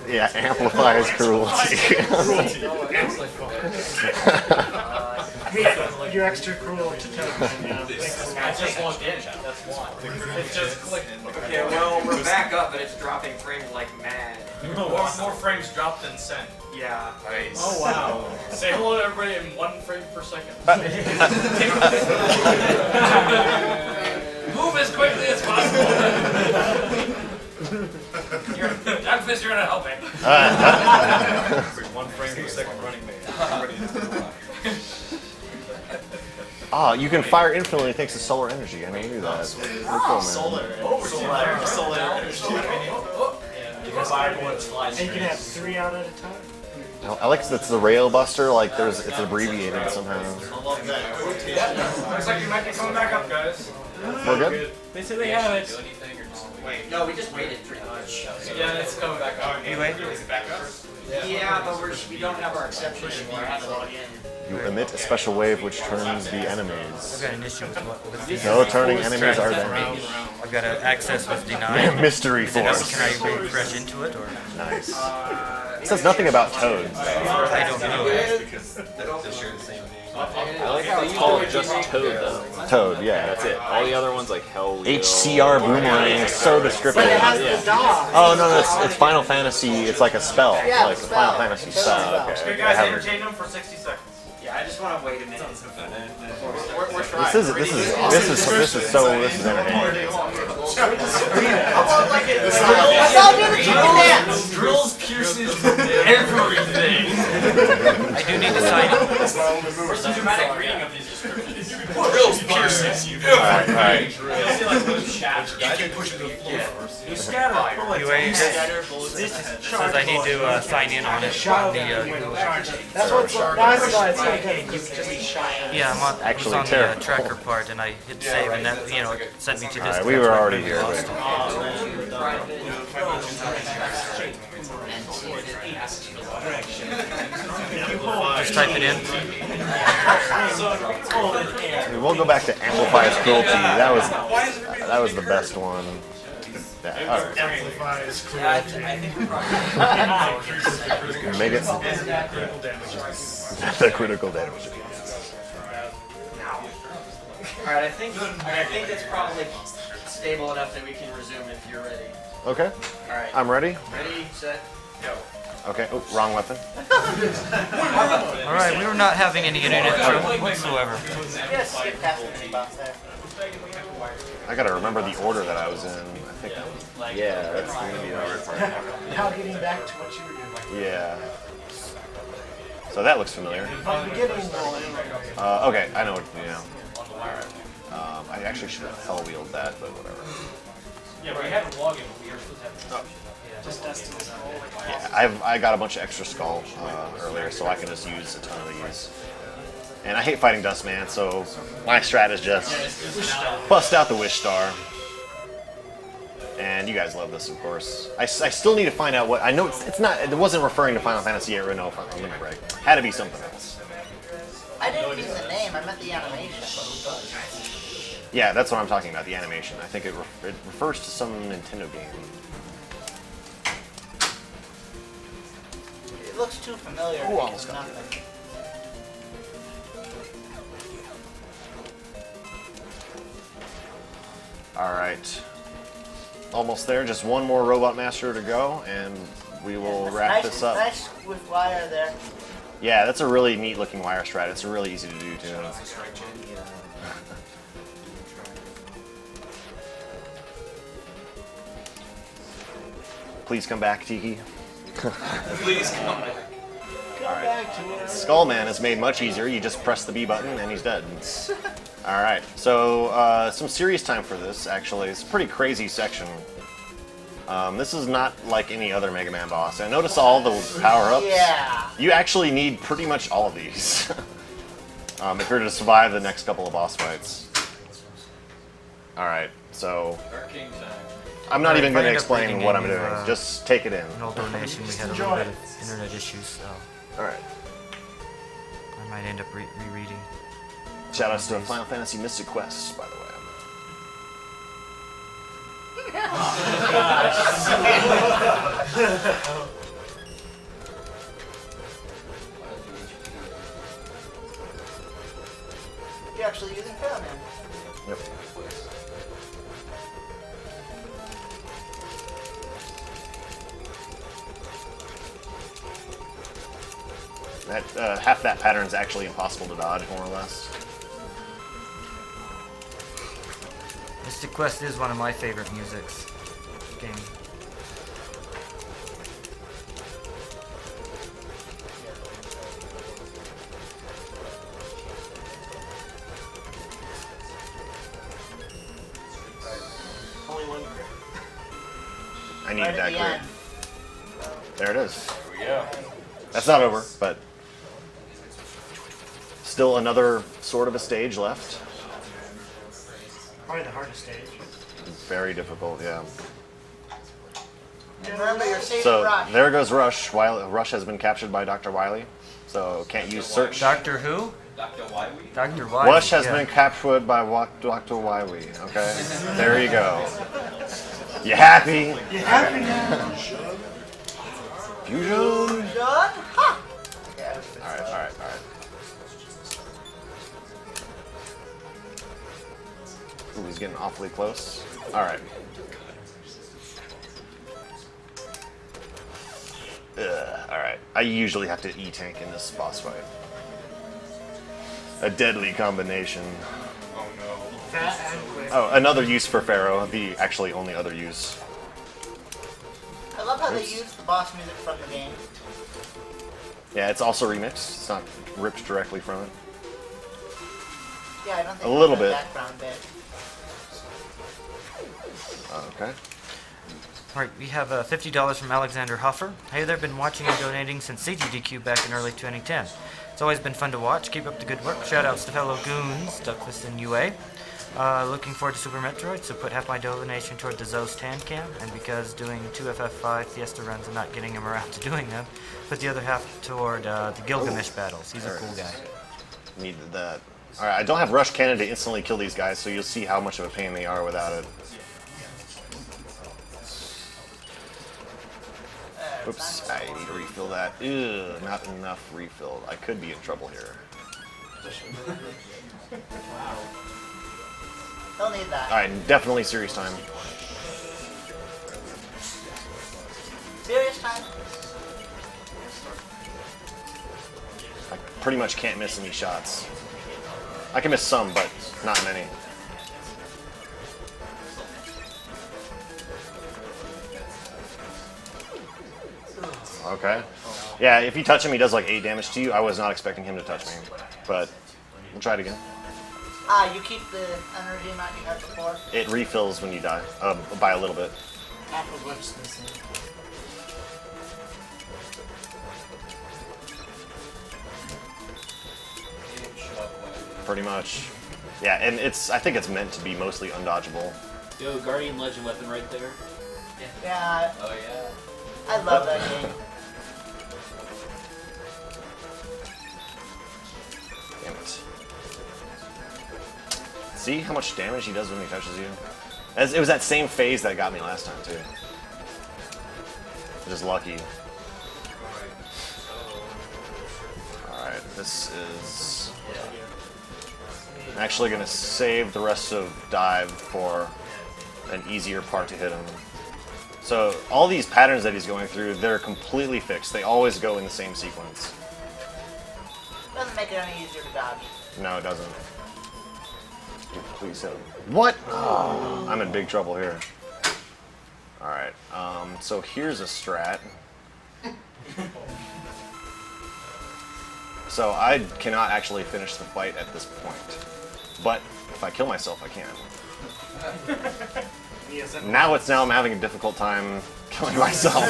Yeah, amplifies cruelty. You're extra cruel to Toad. Yeah. I just logged in. That's why. It just clicked. Okay, well, we're back up, but it's dropping frames like mad. More frames dropped than sent. Yeah. Nice. Oh wow. Say hello to everybody in 1 frame per second. Move as quickly as possible. Douglas, you're not helping. 1 frame per second running man. Ah, you can fire infinitely thanks to solar energy. I never knew that. Pretty cool, man. Solar energy. You can fire bullets fly And you can have 3 out at a time. I like that it's the rail buster. Like it's abbreviated somehow. I love that. Looks like you might be coming back up, guys. We're good. They say they have it. Wait, no, we just waited pretty much. Yeah, it's coming back up. You wait? Yeah, but we don't have our exception anymore. I have to log in. You emit a special wave which turns the I've enemies. got an issue with the No turning enemies are down. I've got an access was denied. Mystery force. Can I refresh into it or? Nice. It says nothing about toads. I don't know. I like how it's called just Toad though. Toad, yeah. That's it. All the other ones like Hell Wheel. HCR Boomerang is so descriptive. But it has the dog. Oh no, it's Final Fantasy. It's like a spell, Yeah, like a spell. Final Fantasy spell. Okay, Okay. guys, entertain them for 60 seconds. Yeah, I just want to wait a minute. We're trying. This is entertaining. Let's all do the chicken dance. Drills pierces everything. I do need to sign in. Where's the dramatic reading of these descriptions? Drills pierces you. Alright. You see like those shafts. You can push me. You scatter. UA says I need to sign in on it. That's what's nice about it. Yeah, I'm on, Actually, was on the terrible. tracker part, and I hit save, and that it sent me to this. Alright, we were already here. Just type it in. We'll go back to Amplify's Cruelty. That was the best one. Yeah, alright. Amplifies cruelty. Make it the critical damage. Alright, I think it's probably stable enough that we can resume if you're ready. Okay, Alright. I'm ready. Ready, set, go. Okay, oh, wrong weapon. Alright, we were not having any internet trouble whatsoever. Yes, skip past the spots there. I gotta remember the order that I was in. I think. Yeah, that's gonna be the hard part. Now getting back to what you were doing. Yeah. So that looks familiar. From the beginning, Okay, I know what you know. I actually should have hell wheeled that, but whatever. Yeah, we haven't logged in, but we are supposed to have this. just Destiny's Yeah, I got a bunch of extra skull earlier, so I can just use a ton of these. And I hate fighting Dustman, so my strat is just bust out the Wish Star. And you guys love this, of course. I still need to find out what I know. It's not. It wasn't referring to Final Fantasy VIII Renault from Limit Break. Had to be something else. I didn't mean the name, I meant the animation. Yeah, that's what I'm talking about. The animation. I think it refers to some Nintendo game. It looks too familiar. Oh, almost got nothing. All right. Almost there. Just one more Robot Master to go, and we will wrap this up. Nice with wire there. Yeah, that's a really neat looking wire strat. It's really easy to do too. Please come back, Tiki. Please come back. Alright. Skullman is made much easier. You just press the B button and he's dead. Alright, so some serious time for this, actually. It's a pretty crazy section. This is not like any other Mega Man boss. I notice all the power-ups. Yeah. You actually need pretty much all of these if you're to survive the next couple of boss fights. Alright, so I'm not even going to explain what I'm doing. Just take it in. An old donation, we had a little bit of internet issues, so Alright. I might end up rereading. Shoutouts to Final Fantasy Mystic Quest, by the way. That half that pattern is actually impossible to dodge, more or less. Mystic Quest is one of my favorite musics. Game. Only one crit. I need Right at that the crit. end. There it is. Here we go. That's not over, but still another sort of a stage left. Probably the hardest stage. Very difficult, yeah. And remember, you're saving So Rush. there goes Rush. Rush has been captured by Dr. Wily, so can't use search. Doctor who? Dr. Wywee? Dr. Wily. Rush has yeah. been captured by Dr. Wily. Okay, there you go. You happy? You happy now? Fusion. Done? Ha! Yeah, All right, all right, all right. Ooh, he's getting awfully close. All right. All right. I usually have to E-tank in this boss fight. A deadly combination. Fat and quick. Oh, another use for Pharaoh. The actually only other use. I love how they use the boss music from the game. Yeah, it's also remixed. It's not ripped directly from it. Yeah, I don't think A little it's the bit. background bit. Okay. Alright, we have $50 from Alexander Huffer. Hey there, been watching and donating since SGDQ back in early 2010. It's always been fun to watch. Keep up the good work. Shoutouts to fellow goons, Duckfist and UA. Looking forward to Super Metroid, so put half my donation toward the Zoast hand cam, and because doing 2FF5 Fiesta runs and not getting him around to doing them, put the other half toward the Gilgamesh battles. He's a cool guy. Needed that. All right, I don't have Rush Cannon to instantly kill these guys, so you'll see how much of a pain they are without it. Oops, I need to refill that. Ugh, not enough refilled. I could be in trouble here. Don't need that. All right, definitely serious time. Serious time? I pretty much can't miss any shots. I can miss some, but not many. Okay. Yeah, if you touch him, he does like 8 damage to you. I was not expecting him to touch me, but we'll try it again. Ah, you keep the energy amount you had before. It refills when you die, by a little bit. Half of what's missing. Pretty much. Yeah, and I think it's meant to be mostly undodgeable. Yo, Guardian Legend weapon right there. Yeah, Oh yeah. I love that game. Damn it. See how much damage he does when he touches you? It was that same phase that got me last time, too. Just lucky. Alright, this is... I'm actually going to save the rest of Dive for an easier part to hit him. So, all these patterns that he's going through, they're completely fixed. They always go in the same sequence. Doesn't make it any easier to dodge. No, it doesn't. Dude, please hit him. What? Oh, I'm in big trouble here. Alright, so here's a strat. So I cannot actually finish the fight at this point. But if I kill myself, I can. Now I'm having a difficult time killing myself.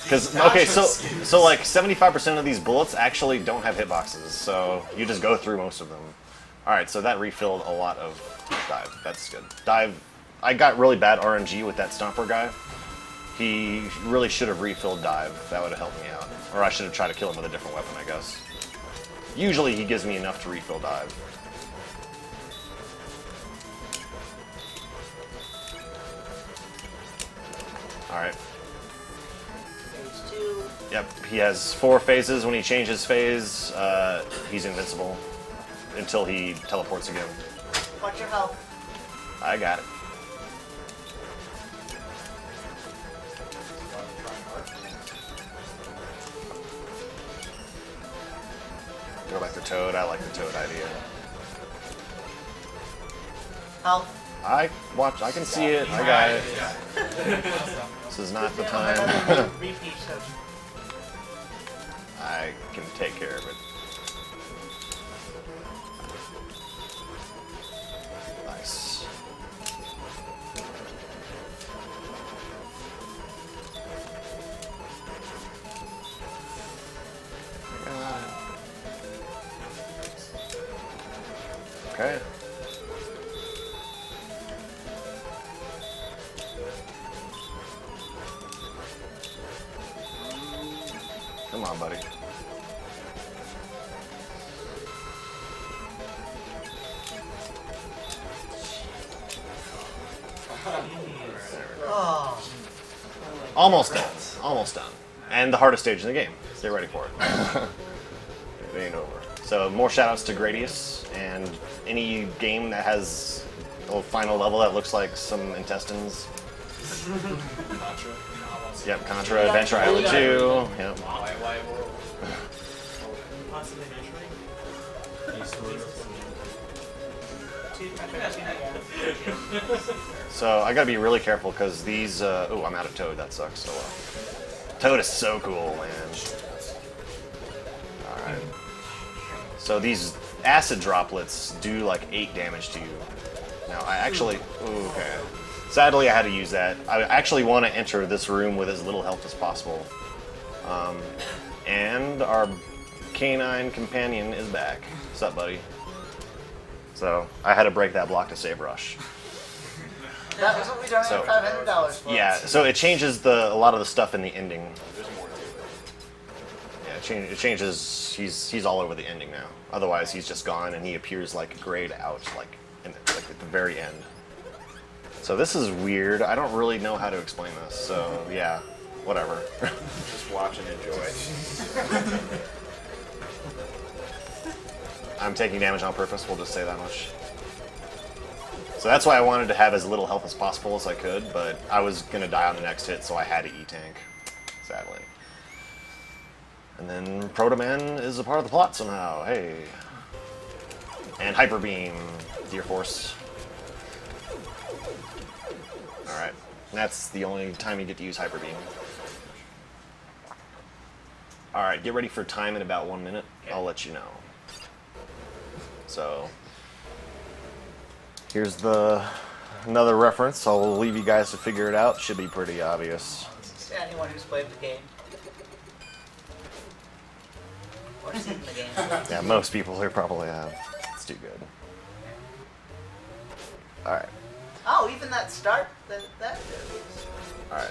Because, okay, so like 75% of these bullets actually don't have hitboxes, so you just go through most of them. Alright, so that refilled a lot of Dive. That's good. Dive, I got really bad RNG with that Stomper guy. He really should have refilled Dive. That would have helped me out. Or I should have tried to kill him with a different weapon, I guess. Usually he gives me enough to refill Dive. Alright. Phase 2. Yep, he has 4 phases. When he changes phase, he's invincible until he teleports again. Watch your health. I got it. Toad. I like the Toad idea. How? I can see it. I got it. This is not the time. I can take care of it. Nice. Okay. Come on, buddy. Oh. Almost done. Almost done. And the hardest stage in the game. Stay ready for it. It ain't over. So more shoutouts to Gradius and any game that has a final level that looks like some intestines. Yep, Contra, Adventure Island 2. Yep. So I gotta be really careful because these. Oh, I'm out of Toad. That sucks. Oh well. Toad is so cool, man. All right. So these acid droplets do like 8 damage to you. Now I actually. Ooh, okay. Sadly, I had to use that. I actually want to enter this room with as little health as possible. And our canine companion is back. What's up, buddy? So I had to break that block to save Rush. That was what we donated $500 for. Yeah, so it changes a lot of the stuff in the ending. Yeah, it changes. He's all over the ending now. Otherwise, he's just gone, and he appears like grayed out, like at the very end. So this is weird. I don't really know how to explain this. So yeah, whatever. Just watch and enjoy. I'm taking damage on purpose. We'll just say that much. So that's why I wanted to have as little health as possible as I could, but I was gonna die on the next hit, so I had to E-tank, sadly. And then Proto Man is a part of the plot somehow. Hey. And Hyper Beam, Deer Force. Alright, that's the only time you get to use Hyper Beam. Alright, get ready for time in about 1 minute. I'll let you know. So, here's another reference. I'll leave you guys to figure it out. Should be pretty obvious. To anyone who's played the game. Or seen the game. Yeah, most people here probably have. It's too good. Alright. Oh, even that start, that Alright.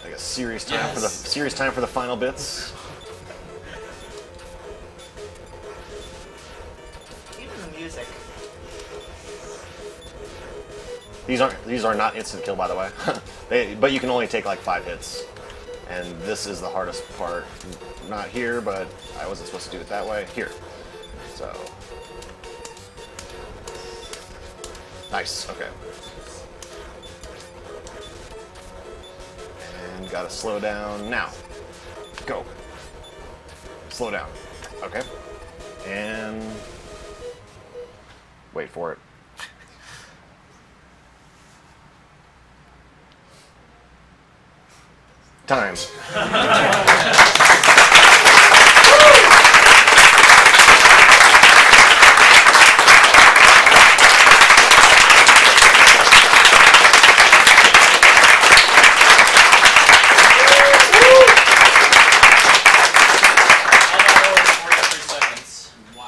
I guess serious time for the final bits. even the music. These are not instant kill, by the way. But you can only take like 5 hits. And this is the hardest part. Not here, but I wasn't supposed to do it that way. Here. So. Nice, okay. And gotta slow down now. Go. Slow down. Okay. And wait for it. Time.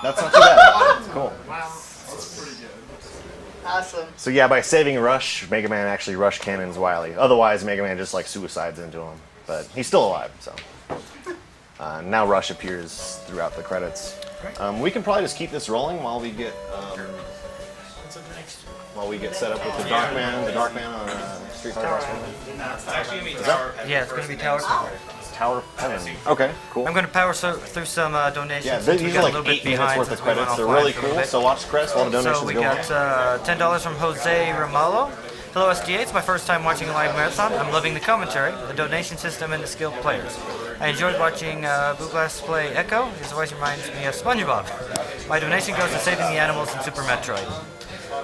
That's not too bad. Cool. Wow, that's pretty good. Awesome. So yeah, by saving Rush, Mega Man actually rush cannons Wily. Otherwise, Mega Man just like suicides into him. But he's still alive, so. Now Rush appears throughout the credits. We can probably just keep this rolling while we get set up with the Darkman on Street Fighter. It's actually gonna be Is Tower that- Yeah, it's gonna be Tower. Tower Pennon. Okay, cool. I'm gonna power through some donations. Yeah, since we these got are a like little bit 8 minutes behind worth of since we went credits. They're offline really for a cool. bit. So watch the credits while the donations So we go got on. $10 from Jose Romalo, Hello SGA, it's my first time watching a live marathon. I'm loving the commentary, the donation system, and the skilled players. I enjoyed watching Blue Glass play Echo. His voice reminds me of SpongeBob. My donation goes to saving the animals in Super Metroid.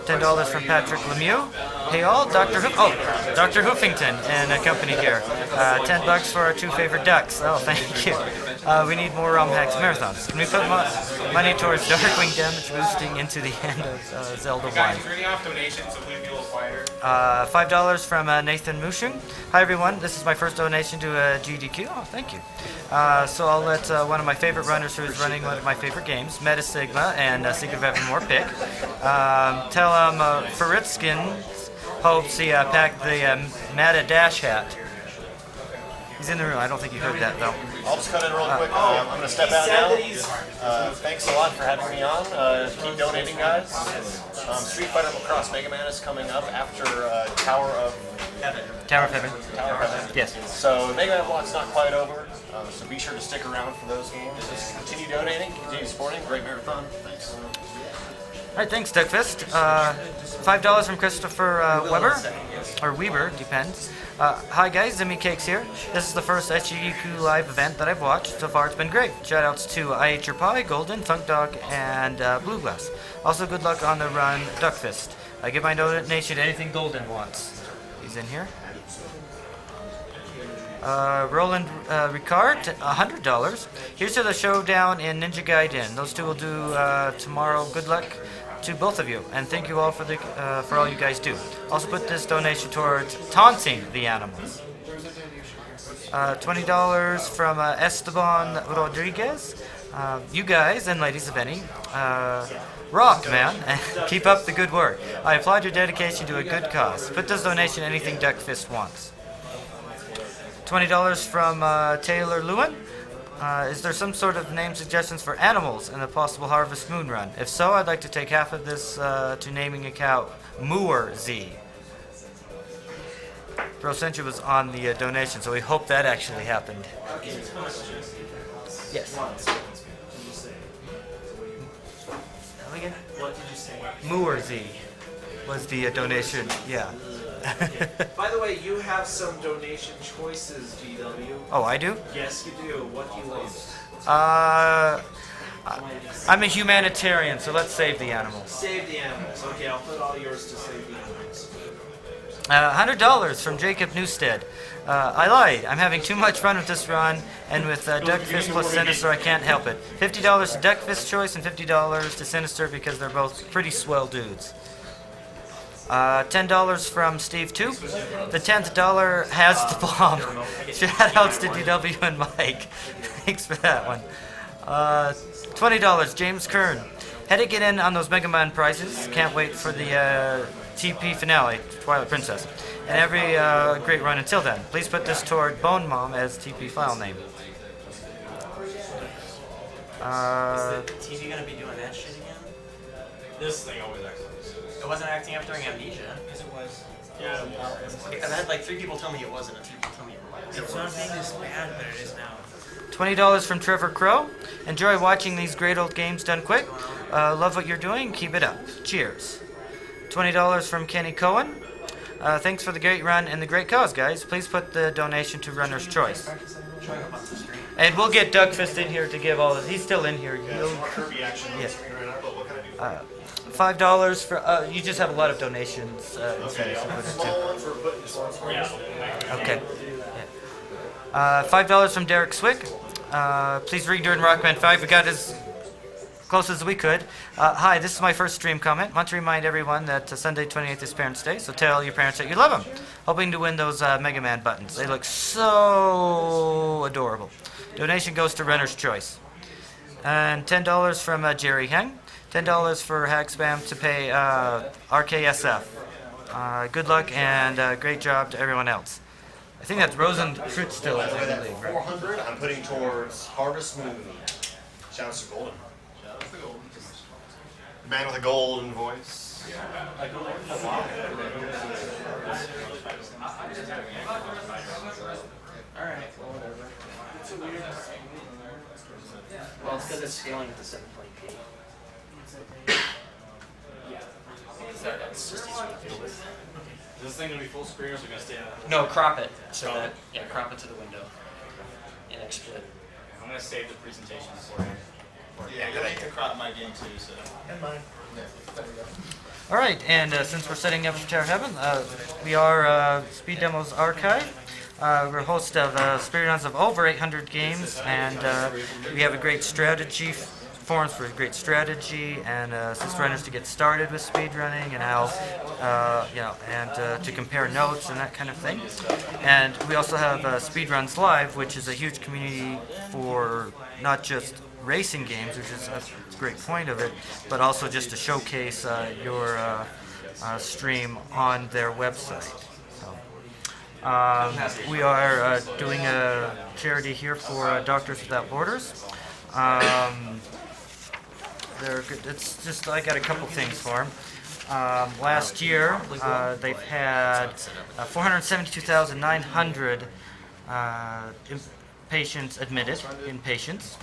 $10 from Patrick Lemieux. Hey all, Dr. Hoofington and company here. $10 for our 2 favorite ducks. Oh, thank you. We need more ROM hacks marathons. Can we put money towards Darkwing damage boosting into the end of Zelda 1? Guys, turning off donations so we can be a little quieter. $5 from Nathan Mushing. Hi everyone, this is my first donation to GDQ. Oh, thank you. So I'll let one of my favorite runners who is running one of my favorite games, Meta Sigma and Secret of Evermore pick. Tell him Faritskin hopes he packed the Meta Dash hat. He's in the room. I don't think you heard that though. I'll just cut in real quick. I'm going to step out now. Thanks a lot for having me on. Keep donating, guys. Street Fighter Lacrosse Mega Man is coming up after Tower of Heaven. Tower of Heaven. Tower of Heaven. Yes. So Mega Man Block's not quite over. So be sure to stick around for those games. Just continue donating, continue supporting. Great marathon. Thanks. All right, thanks, Duckfist. $5 from Christopher Weber, depends. Hi guys, Zimmy Cakes here. This is the first SGDQ live event that I've watched. So far it's been great. Shoutouts to I Ate Your Pie, Golden, Funk Dog, and Blue Glass. Also good luck on the run, Duckfist. I give my donation to anything Golden wants. He's in here. Roland Ricard, $100. Here's to the showdown in Ninja Gaiden. Those two will do tomorrow. Good luck to both of you, and thank you all for all you guys do. Also put this donation towards taunting the animals. $20 from Esteban Rodriguez. You guys and ladies of any, Rockman, keep up the good work. I applaud your dedication to a good cause. Put this donation anything Duckfist wants. $20 from Taylor Lewin. Is there some sort of name suggestions for animals in the possible Harvest Moon run? If so, I'd like to take half of this to naming a cow Mooer Z. Bro Century was on the donation, so we hope that actually happened. Yes. What did you say? Mooer Z was the donation, yeah. By the way, you have some donation choices, GW. Oh, I do? Yes, you do. What do you want? I'm a humanitarian, so let's save the animals. Save the animals. Okay, I'll put all yours to save the animals. $100 from Jacob Newstead. I lied. I'm having too much fun with this run, and with Duckfist plus Sinister, I can't help it. $50 to Duckfist choice and $50 to Sinister because they're both pretty swell dudes. $10 from Steve 2. The $10th has the bomb. Shoutouts to DW and Mike. Thanks for that one. $20, James Kern. Had to get in on those Mega Man prizes. Can't wait for the TP finale, Twilight Princess. And every great run until then. Please put this toward Bone Mom as TP file name. TV gonna be doing that shit again? This thing always acts. It wasn't acting up during Amnesia. Yes, it was. Yeah. I've had like 3 people tell me it wasn't, and 3 people tell me it was. It's not being this bad, but it is now. $20 from Trevor Crow. Enjoy watching these great old games done quick. Love what you're doing. Keep it up. Cheers. $20 from Kenny Cohen. Thanks for the great run and the great cause, guys. Please put the donation to Runner's Choice. And we'll get Duckfist in here to give all this. He's still in here. Yeah. $5 for, you just have a lot of donations. Okay, small ones for putting small ones. Okay. Yeah. $5 from Derek Swick. Please read during Rockman 5. We got as close as we could. Hi, this is my first stream comment. Want to remind everyone that Sunday 28th is Parents' Day, so tell your parents that you love them. Hoping to win those Mega Man buttons. They look so adorable. Donation goes to Runner's Choice. And $10 from Jerry Heng. $10 for hack spam to pay RKSF. Good luck and great job to everyone else. I think that's Rosenfritz still. $400 I'm putting towards Harvest Moon. Shouts to Golden. Man with a golden voice. Alright, well, whatever. Well, it's because it's scaling to 720p. Yeah. That's just easy to deal with. Is this thing gonna be full screen or is it gonna stay out? No, crop it. So that, yeah, crop it to the window. And XSplit. I'm gonna save the presentation for you. Yeah, you'll need to crop my game too, so. And mine. All right, and since we're setting up for Terror Heaven, we are Speed Demos Archive. We're a host of speedruns of over 800 games, and we have a great strategy forums for great strategy and assist runners to get started with speedrunning and how to compare notes and that kind of thing. And we also have Speedruns Live, which is a huge community for not just racing games, which is a great point of it, but also just to showcase your stream on their website. We are doing a charity here for Doctors Without Borders. They're good. It's just I got a couple things for them. Last year, they've had 472,900 patients admitted, inpatients.